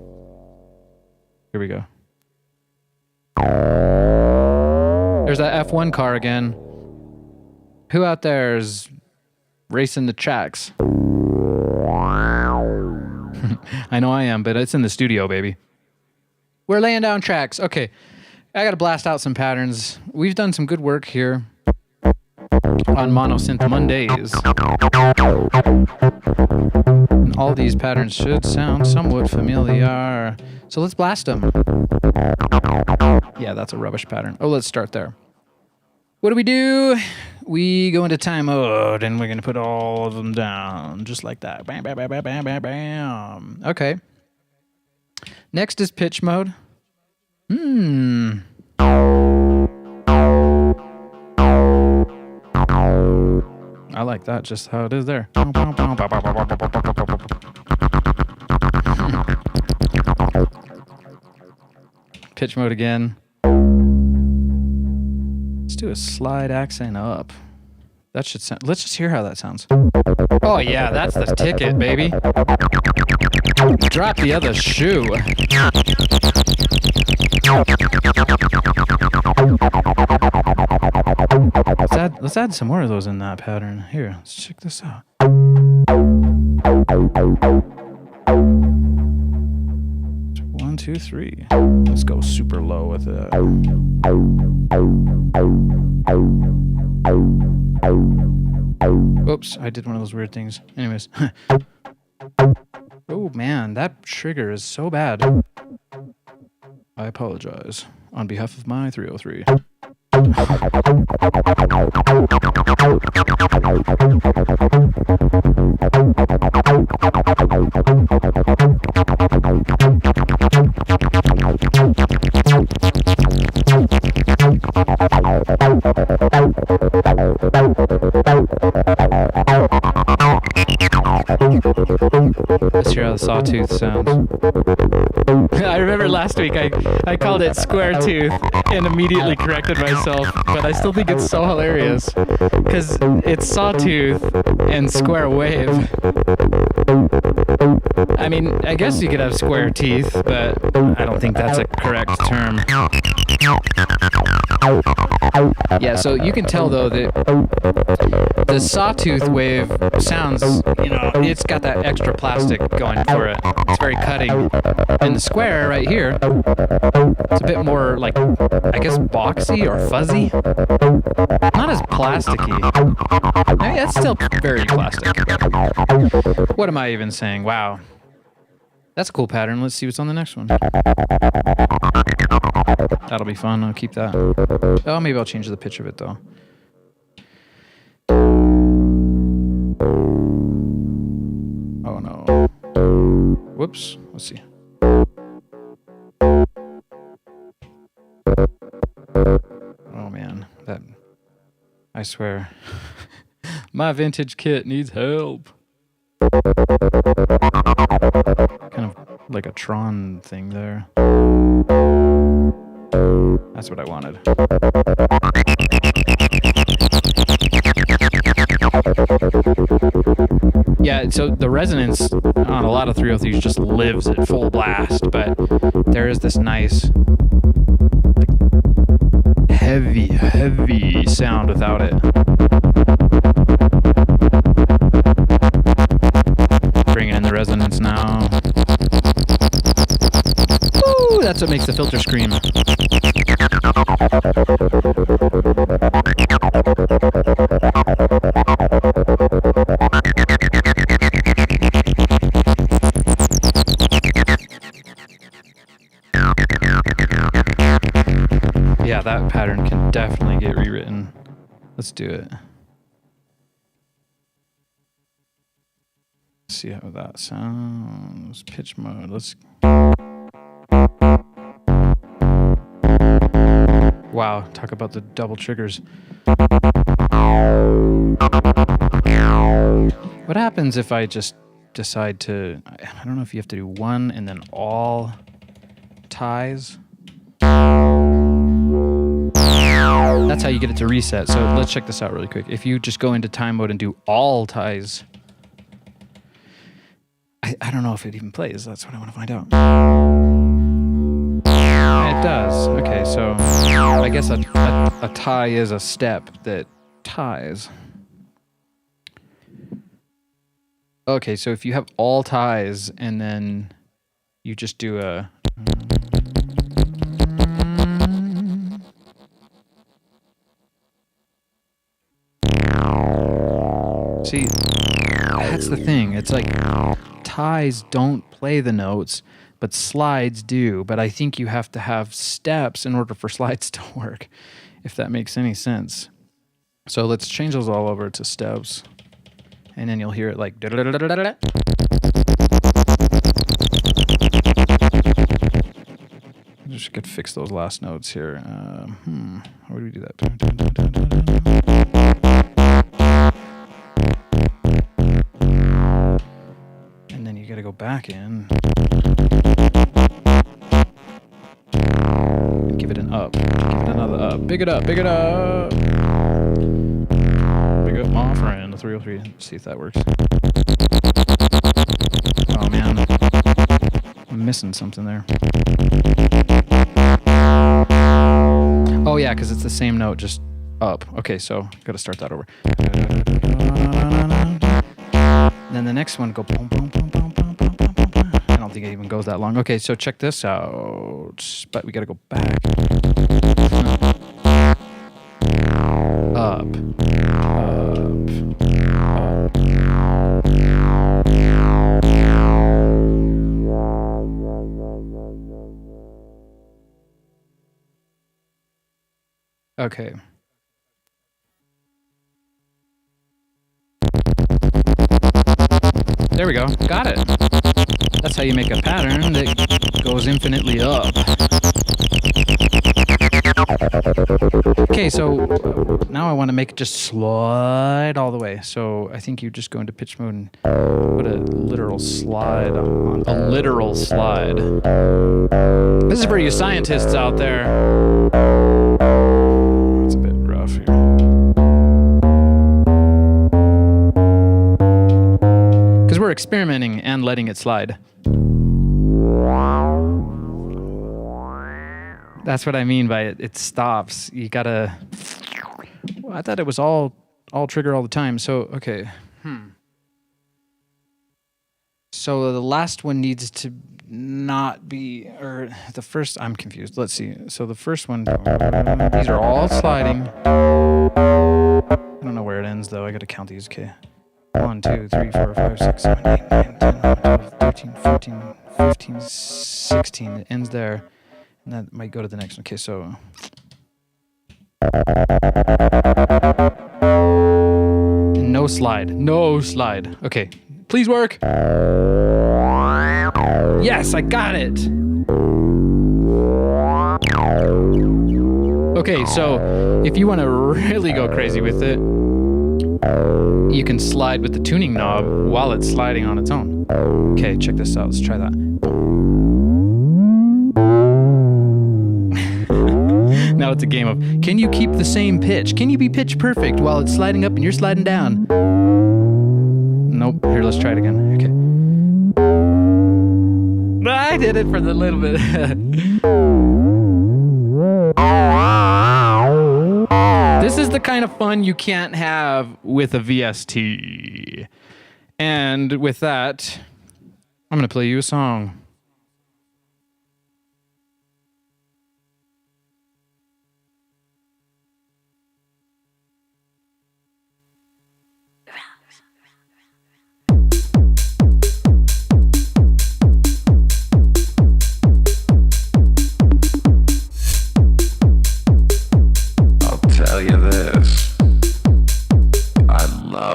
[SPEAKER 1] Here we go. There's that F1 car again. Who out there is racing the tracks? I know I am, but it's in the studio, baby. We're laying down tracks. Okay, I gotta blast out some patterns. We've done some good work here on Mono Synth Mondays. And all these patterns should sound somewhat familiar. So let's blast them. Yeah, that's a rubbish pattern. Oh, let's start there. What do? We go into time mode, and we're going to put all of them down, just like that. Bam, bam, bam, bam, bam, bam, bam. Okay. Next is pitch mode. I like that, just how it is there. Pitch mode again. Let's do a slide accent up. That should sound... Let's just hear how that sounds. Oh yeah, that's the ticket, baby. Drop the other shoe. Let's add some more of those in that pattern. Here, let's check this out. 1, 2, 3. Let's go super low with it. Oops, I did one of those weird things. Anyways. Oh man, that trigger is so bad. I apologize on behalf of my 303. Let's hear how the sawtooth sounds. I remember last week I called it square tooth and immediately corrected myself, but I still think it's so hilarious because it's sawtooth and square wave. I mean, I guess you could have square teeth, but I don't think that's a correct term. Yeah, so you can tell though that the sawtooth wave sounds, you know, it's got that extra plastic going for it. It's very cutting. And the square right here, it's a bit more like, I guess, boxy or fuzzy. Not as plasticky. I mean, it's still very plastic. What am I even saying? Wow. That's a cool pattern. Let's see what's on the next one. That'll be fun. I'll keep that. Oh, maybe I'll change the pitch of it, though. Oh no. Whoops. Let's see. Oh man, I swear. My vintage kit needs help. Kind of like a Tron thing there. That's what I wanted. Yeah, so the resonance on a lot of 303s just lives at full blast, but there is this nice, like, heavy sound without it. Bringing in the resonance now. Woo, that's what makes the filter scream. Yeah, that pattern can definitely get rewritten. Let's do it. Let's see how that sounds. Pitch mode. Let's. Wow, talk about the double triggers. What happens if I just decide to, I don't know if you have to do one and then all ties. That's how you get it to reset. So let's check this out really quick. If you just go into time mode and do all ties, I don't know if it even plays. That's what I want to find out. It does. Okay, so I guess a tie is a step that ties. Okay, so if you have all ties and then you just do a... See, that's the thing. It's like ties don't play the notes, but slides do. But I think you have to have steps in order for slides to work, if that makes any sense. So let's change those all over to steps. And then you'll hear it like... Just could fix those last notes here. How would we do that? And then you got to go back in and give it an up. Give it another up. Big it up. Big it up. Big up my friend, the 303. Let's see if that works. Oh man, I'm missing something there. Oh yeah, because it's the same note, just up. Okay, so got to start that over. And then the next one go boom, boom, boom, boom, boom, boom, boom, boom, boom. I don't think it even goes that long. Okay, so check this out. But we got to go back. Up. Okay. There we go. Got it. That's how you make a pattern that goes infinitely up. Okay, so now I want to make it just slide all the way. So I think you just go into pitch mode and put a literal slide on. A literal slide. This is for you scientists out there. It's a bit rough here. Because we're experimenting and letting it slide. That's what I mean by it stops. You gotta... Well, I thought it was all trigger all the time. So, okay. So the last one needs to not be... Or the first... I'm confused. Let's see. So the first one... These are all sliding. I don't know where it ends, though. I gotta count these. Okay. 1, 2, 3, 4, 5, 6, 7, 8, 9, 10, 11, 12, 13, 14, 15, 16. It ends there. And that might go to the next one. Okay, so... And no slide. No slide. Okay, Please work. Yes, I got it. Okay, so if you want to really go crazy with it, you can slide with the tuning knob while it's sliding on its own. Okay, check this out. Let's try that. Now it's a game of, can you keep the same pitch? Can you be pitch perfect while it's sliding up and you're sliding down? Nope. Here, let's try it again. Okay. I did it for the little bit. This is the kind of fun you can't have with a VST. And with that, I'm going to play you a song.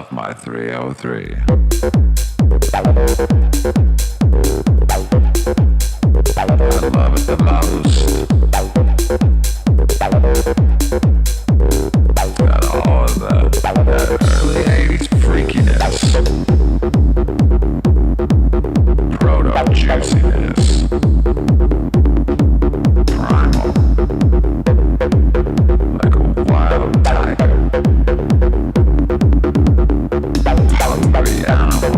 [SPEAKER 3] My 303. I love it the most. Got all of that early 80s freakiness, proto juiciness, primal, like a wild tiger. Hungry animal.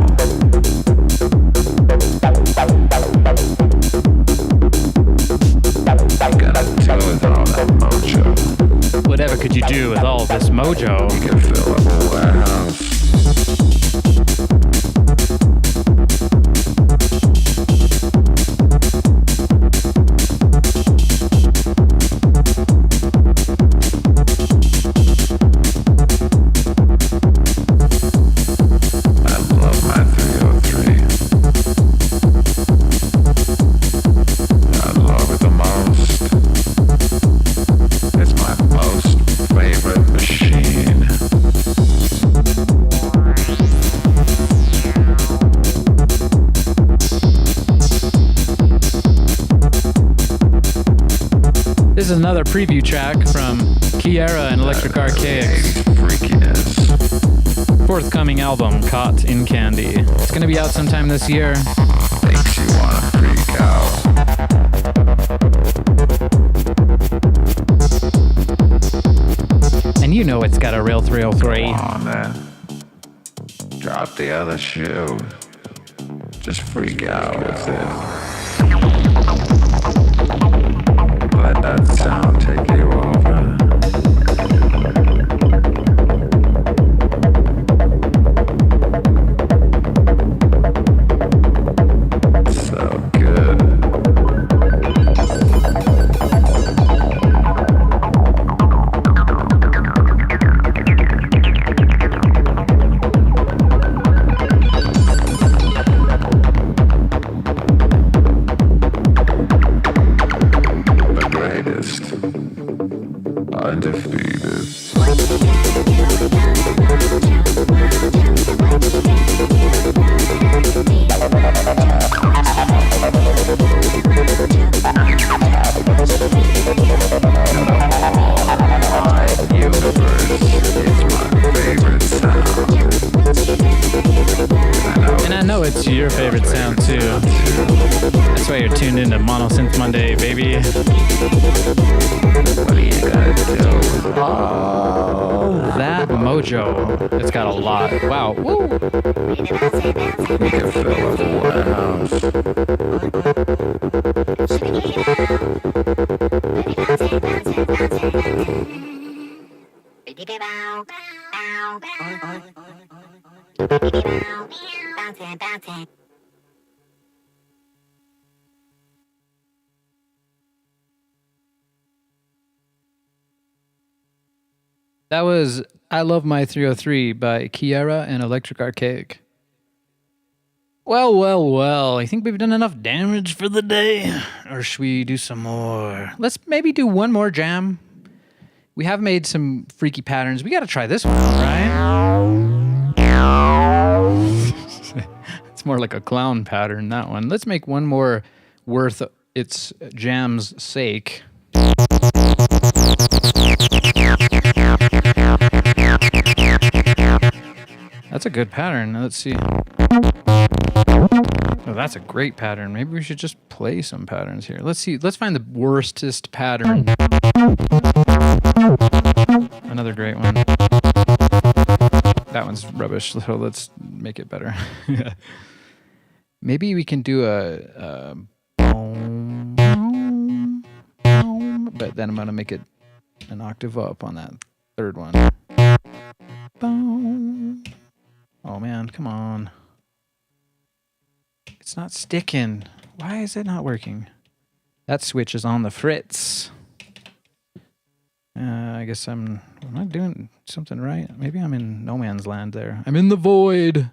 [SPEAKER 1] Whatever could you do with all this mojo?
[SPEAKER 3] You can fill up a warehouse.
[SPEAKER 1] This is another preview track from Kiera and Electric Archaic's forthcoming album, Caught in Candy. It's going to be out sometime this year.
[SPEAKER 3] Makes you want to freak out.
[SPEAKER 1] And you know it's got a real 303.
[SPEAKER 3] Come on, man. Drop the other shoe. Just freak out with it. Let that sound take you over. So good.
[SPEAKER 1] It's your favorite sound too. That's why you're tuned into Mono Synth Monday, baby.
[SPEAKER 3] What are you gonna do?
[SPEAKER 1] Oh, that mojo. It's got a lot. Wow. Woo.
[SPEAKER 3] You can fill up a warehouse.
[SPEAKER 1] That was I Love My 303 by Kiera and Electric Archaic. Well, I think we've done enough damage for the day. Or should we do some more? Let's maybe do one more jam. We have made some freaky patterns. We got to try this one out, right? It's more like a clown pattern, that one. Let's make one more worth its jam's sake. That's a good pattern. Let's see. Oh, that's a great pattern. Maybe we should just play some patterns here. Let's see. Let's find the worstest pattern. Another great one. That one's rubbish, so let's make it better. Maybe we can do a but then I'm going to make it an octave up on that third one. Oh man, come on. It's not sticking. Why is it not working? That switch is on the fritz. I guess I'm not doing something right. Maybe I'm in no man's land there. I'm in the void.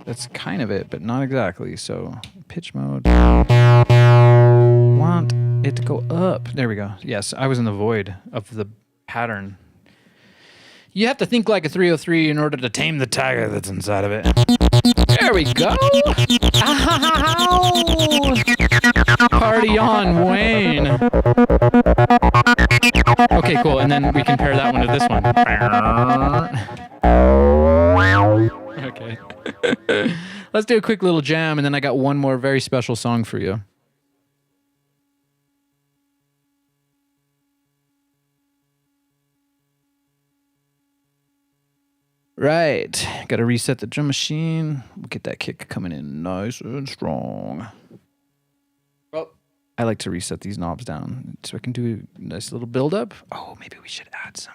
[SPEAKER 1] That's kind of it, but not exactly. So pitch mode. Want it to go up. There we go. Yes, I was in the void of the pattern. You have to think like a 303 in order to tame the tiger that's inside of it. There we go. Ow! Party on, Wayne. Okay, cool. And then we can pair that one to this one. Okay. Let's do a quick little jam, and then I got one more very special song for you. Right. Got to reset the drum machine. We'll get that kick coming in nice and strong. Well, I like to reset these knobs down so I can do a nice little build up. Oh, maybe we should add some.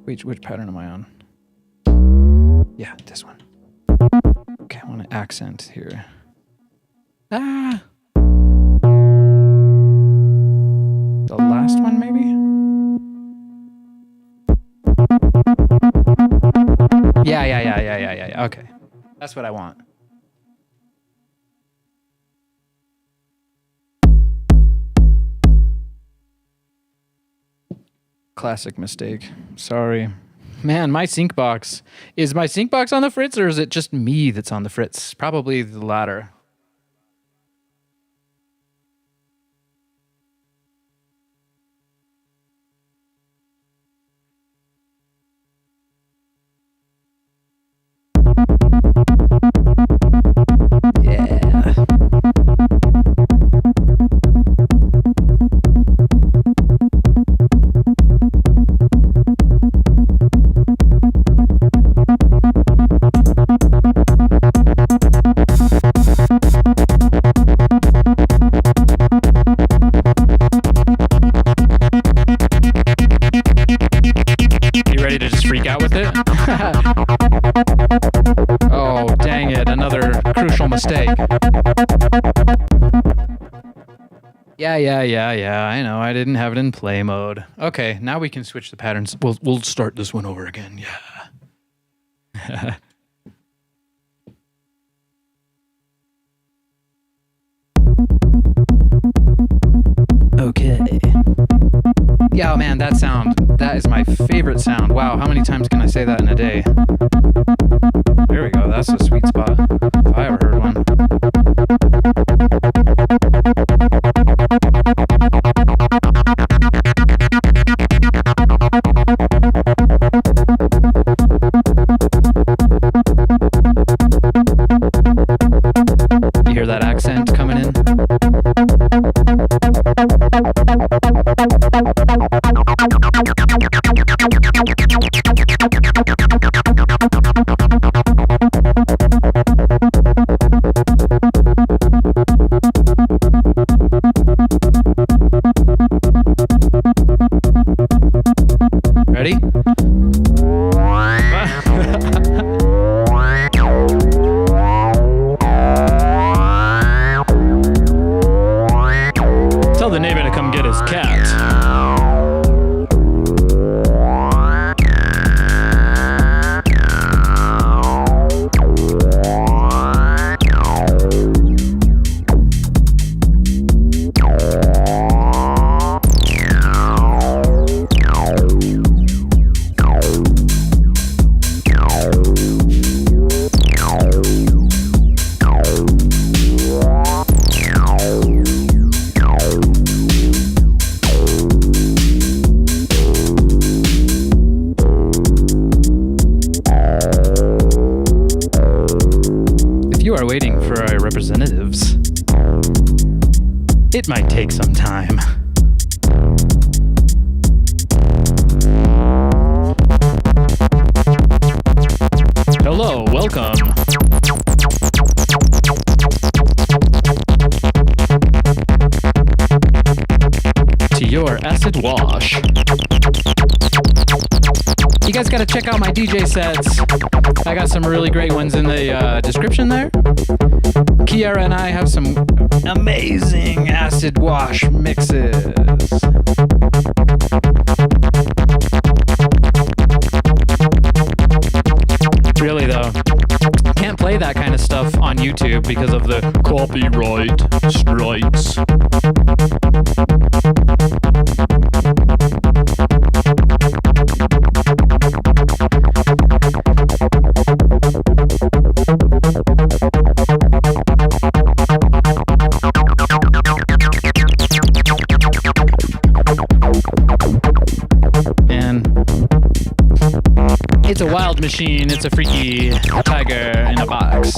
[SPEAKER 1] Wait, which pattern am I on? Yeah, this one. Okay, I want to accent here. Ah! The last one, maybe? Yeah. Okay. That's what I want. Classic mistake. Sorry. Man, my sync box. Is my sync box on the fritz, or is it just me that's on the fritz? Probably the latter. Oh, dang it. Another crucial mistake. Yeah. I know. I didn't have it in play mode. Okay, now we can switch the patterns. We'll start this one over again. Yeah. Okay. Yeah, man, that sound. That is my favorite sound. Wow, how many times can I say that in a day? There we go. That's a sweet spot. If I ever heard one. You hear that accent coming in? Ready? Tell the neighbor to come get his cat. representatives. It might take some time. Hello, welcome. To your acid wash. You guys gotta check out my DJ sets. I got some really great ones in the description there. Kiara and I have some amazing acid wash mixes. Really though, can't play that kind of stuff on YouTube because of the copyright strikes. It's a wild machine, it's a freaky tiger in a box.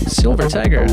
[SPEAKER 1] Silver tiger.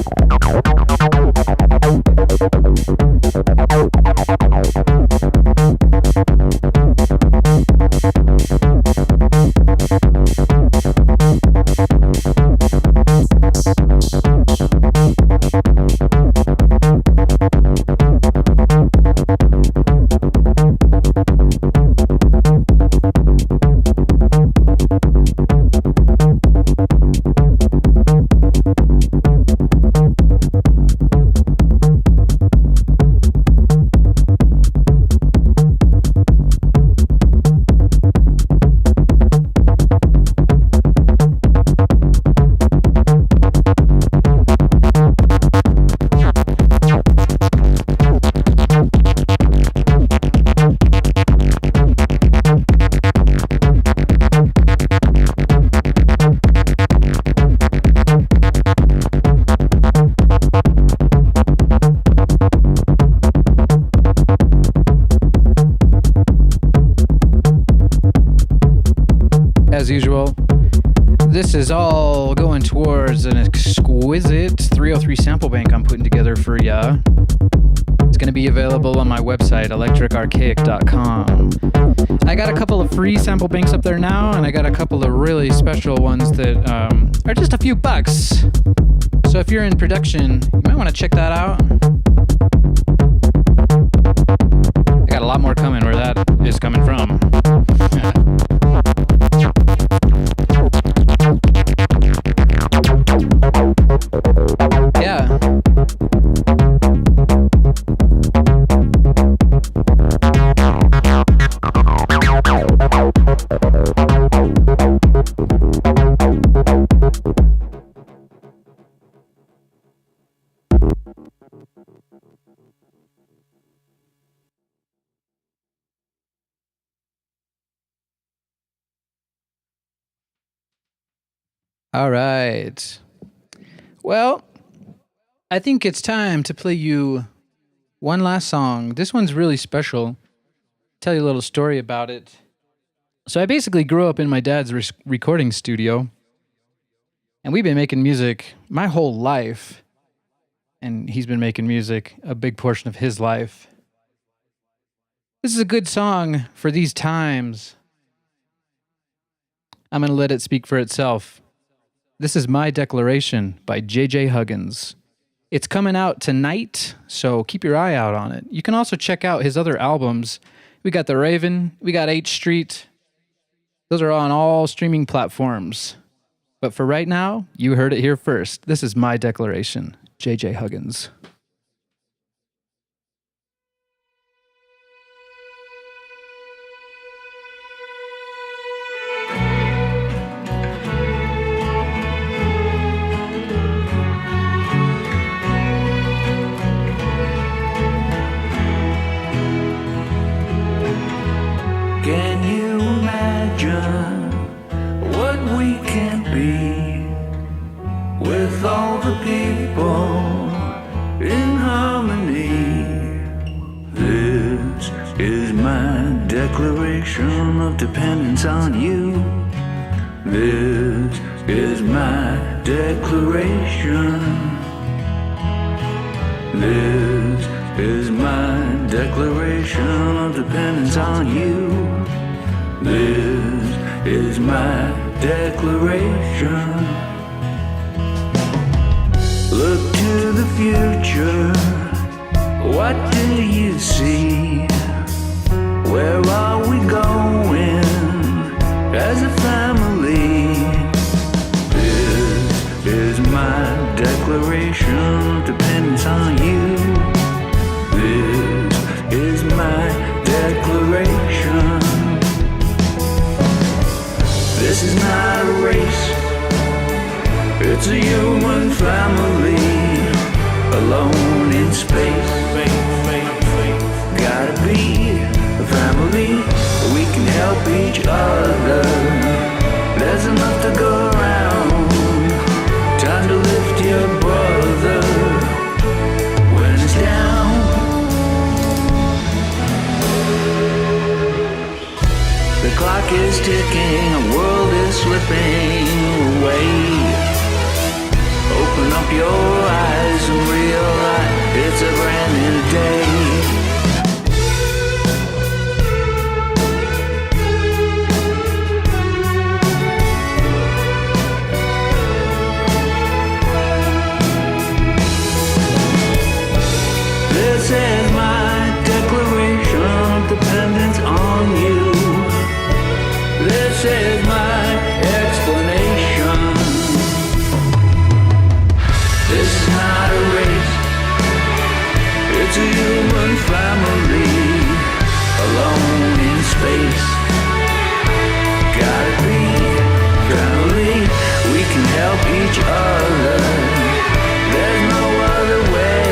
[SPEAKER 1] As usual, this is all going towards an exquisite 303 sample bank I'm putting together for ya. It's going to be available on my website, electricarchaic.com. I got a couple of free sample banks up there now, and I got a couple of really special ones that are just a few bucks. So if you're in production, you might want to check that out. I got a lot more coming where that is coming from. Yeah. All right. Well, I think it's time to play you one last song. This one's really special. Tell you a little story about it. So I basically grew up in my dad's recording studio, and we've been making music my whole life, and he's been making music a big portion of his life. This is a good song for these times. I'm going to let it speak for itself. This is My Declaration by J.J. Huggins. It's coming out tonight, so keep your eye out on it. You can also check out his other albums. We got The Raven, we got H Street. Those are on all streaming platforms. But for right now, you heard it here first. This is My Declaration, J.J. Huggins.
[SPEAKER 6] Can you imagine what we can be with all the people in harmony? This is my declaration of dependence on you. This is my declaration. This is my declaration of dependence on you. This is my declaration. Look to the future. What do you see? Where are we going as a family? This is my declaration of dependence on you. This is my declaration. This is not a race, it's a human family, alone in space. Gotta be a family, we can help each other. There's enough to go around, time to lift your brother when it's down. The clock is ticking, the world is slipping away. Open up your eyes and realize it's a brand new day. This is my declaration of dependence on you. This is my explanation. This is not a race, it's a human family, alone in space. Gotta be family, we can help each other. There's no other way,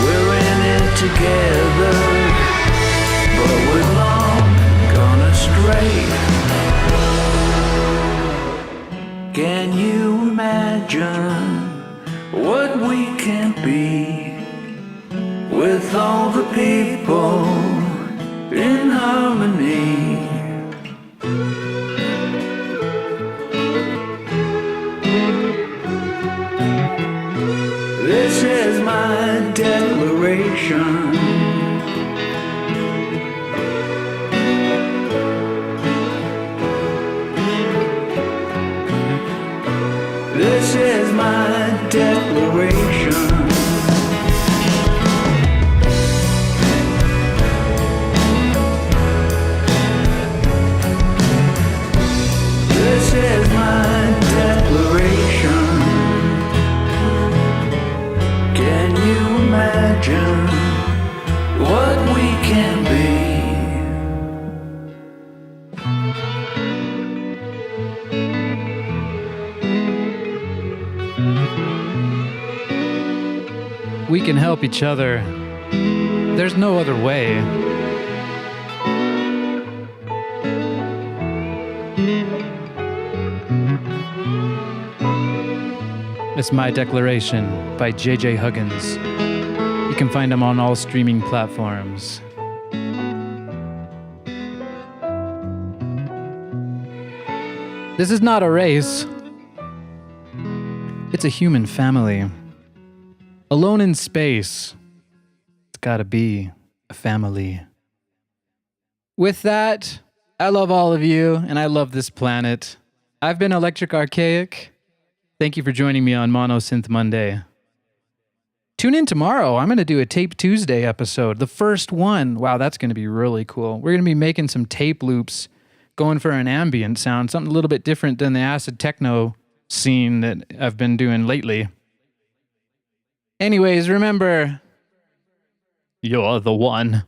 [SPEAKER 6] we're in it together, but we're long gone astray. Can you imagine what we can be with all the people in harmony? This is my declaration. This is my declaration. This is my declaration. Can you imagine what we can be?
[SPEAKER 1] We can help each other. There's no other way. It's My Declaration by JJ Huggins. You can find him on all streaming platforms. This is not a race. It's a human family. Alone in space. It's gotta be a family. With that, I love all of you, and I love this planet. I've been Electric Archaic. Thank you for joining me on Mono Synth Monday. Tune in tomorrow. I'm going to do a Tape Tuesday episode, the first one. Wow, that's going to be really cool. We're going to be making some tape loops, going for an ambient sound, something a little bit different than the acid techno scene that I've been doing lately. Anyways, remember, you're the one.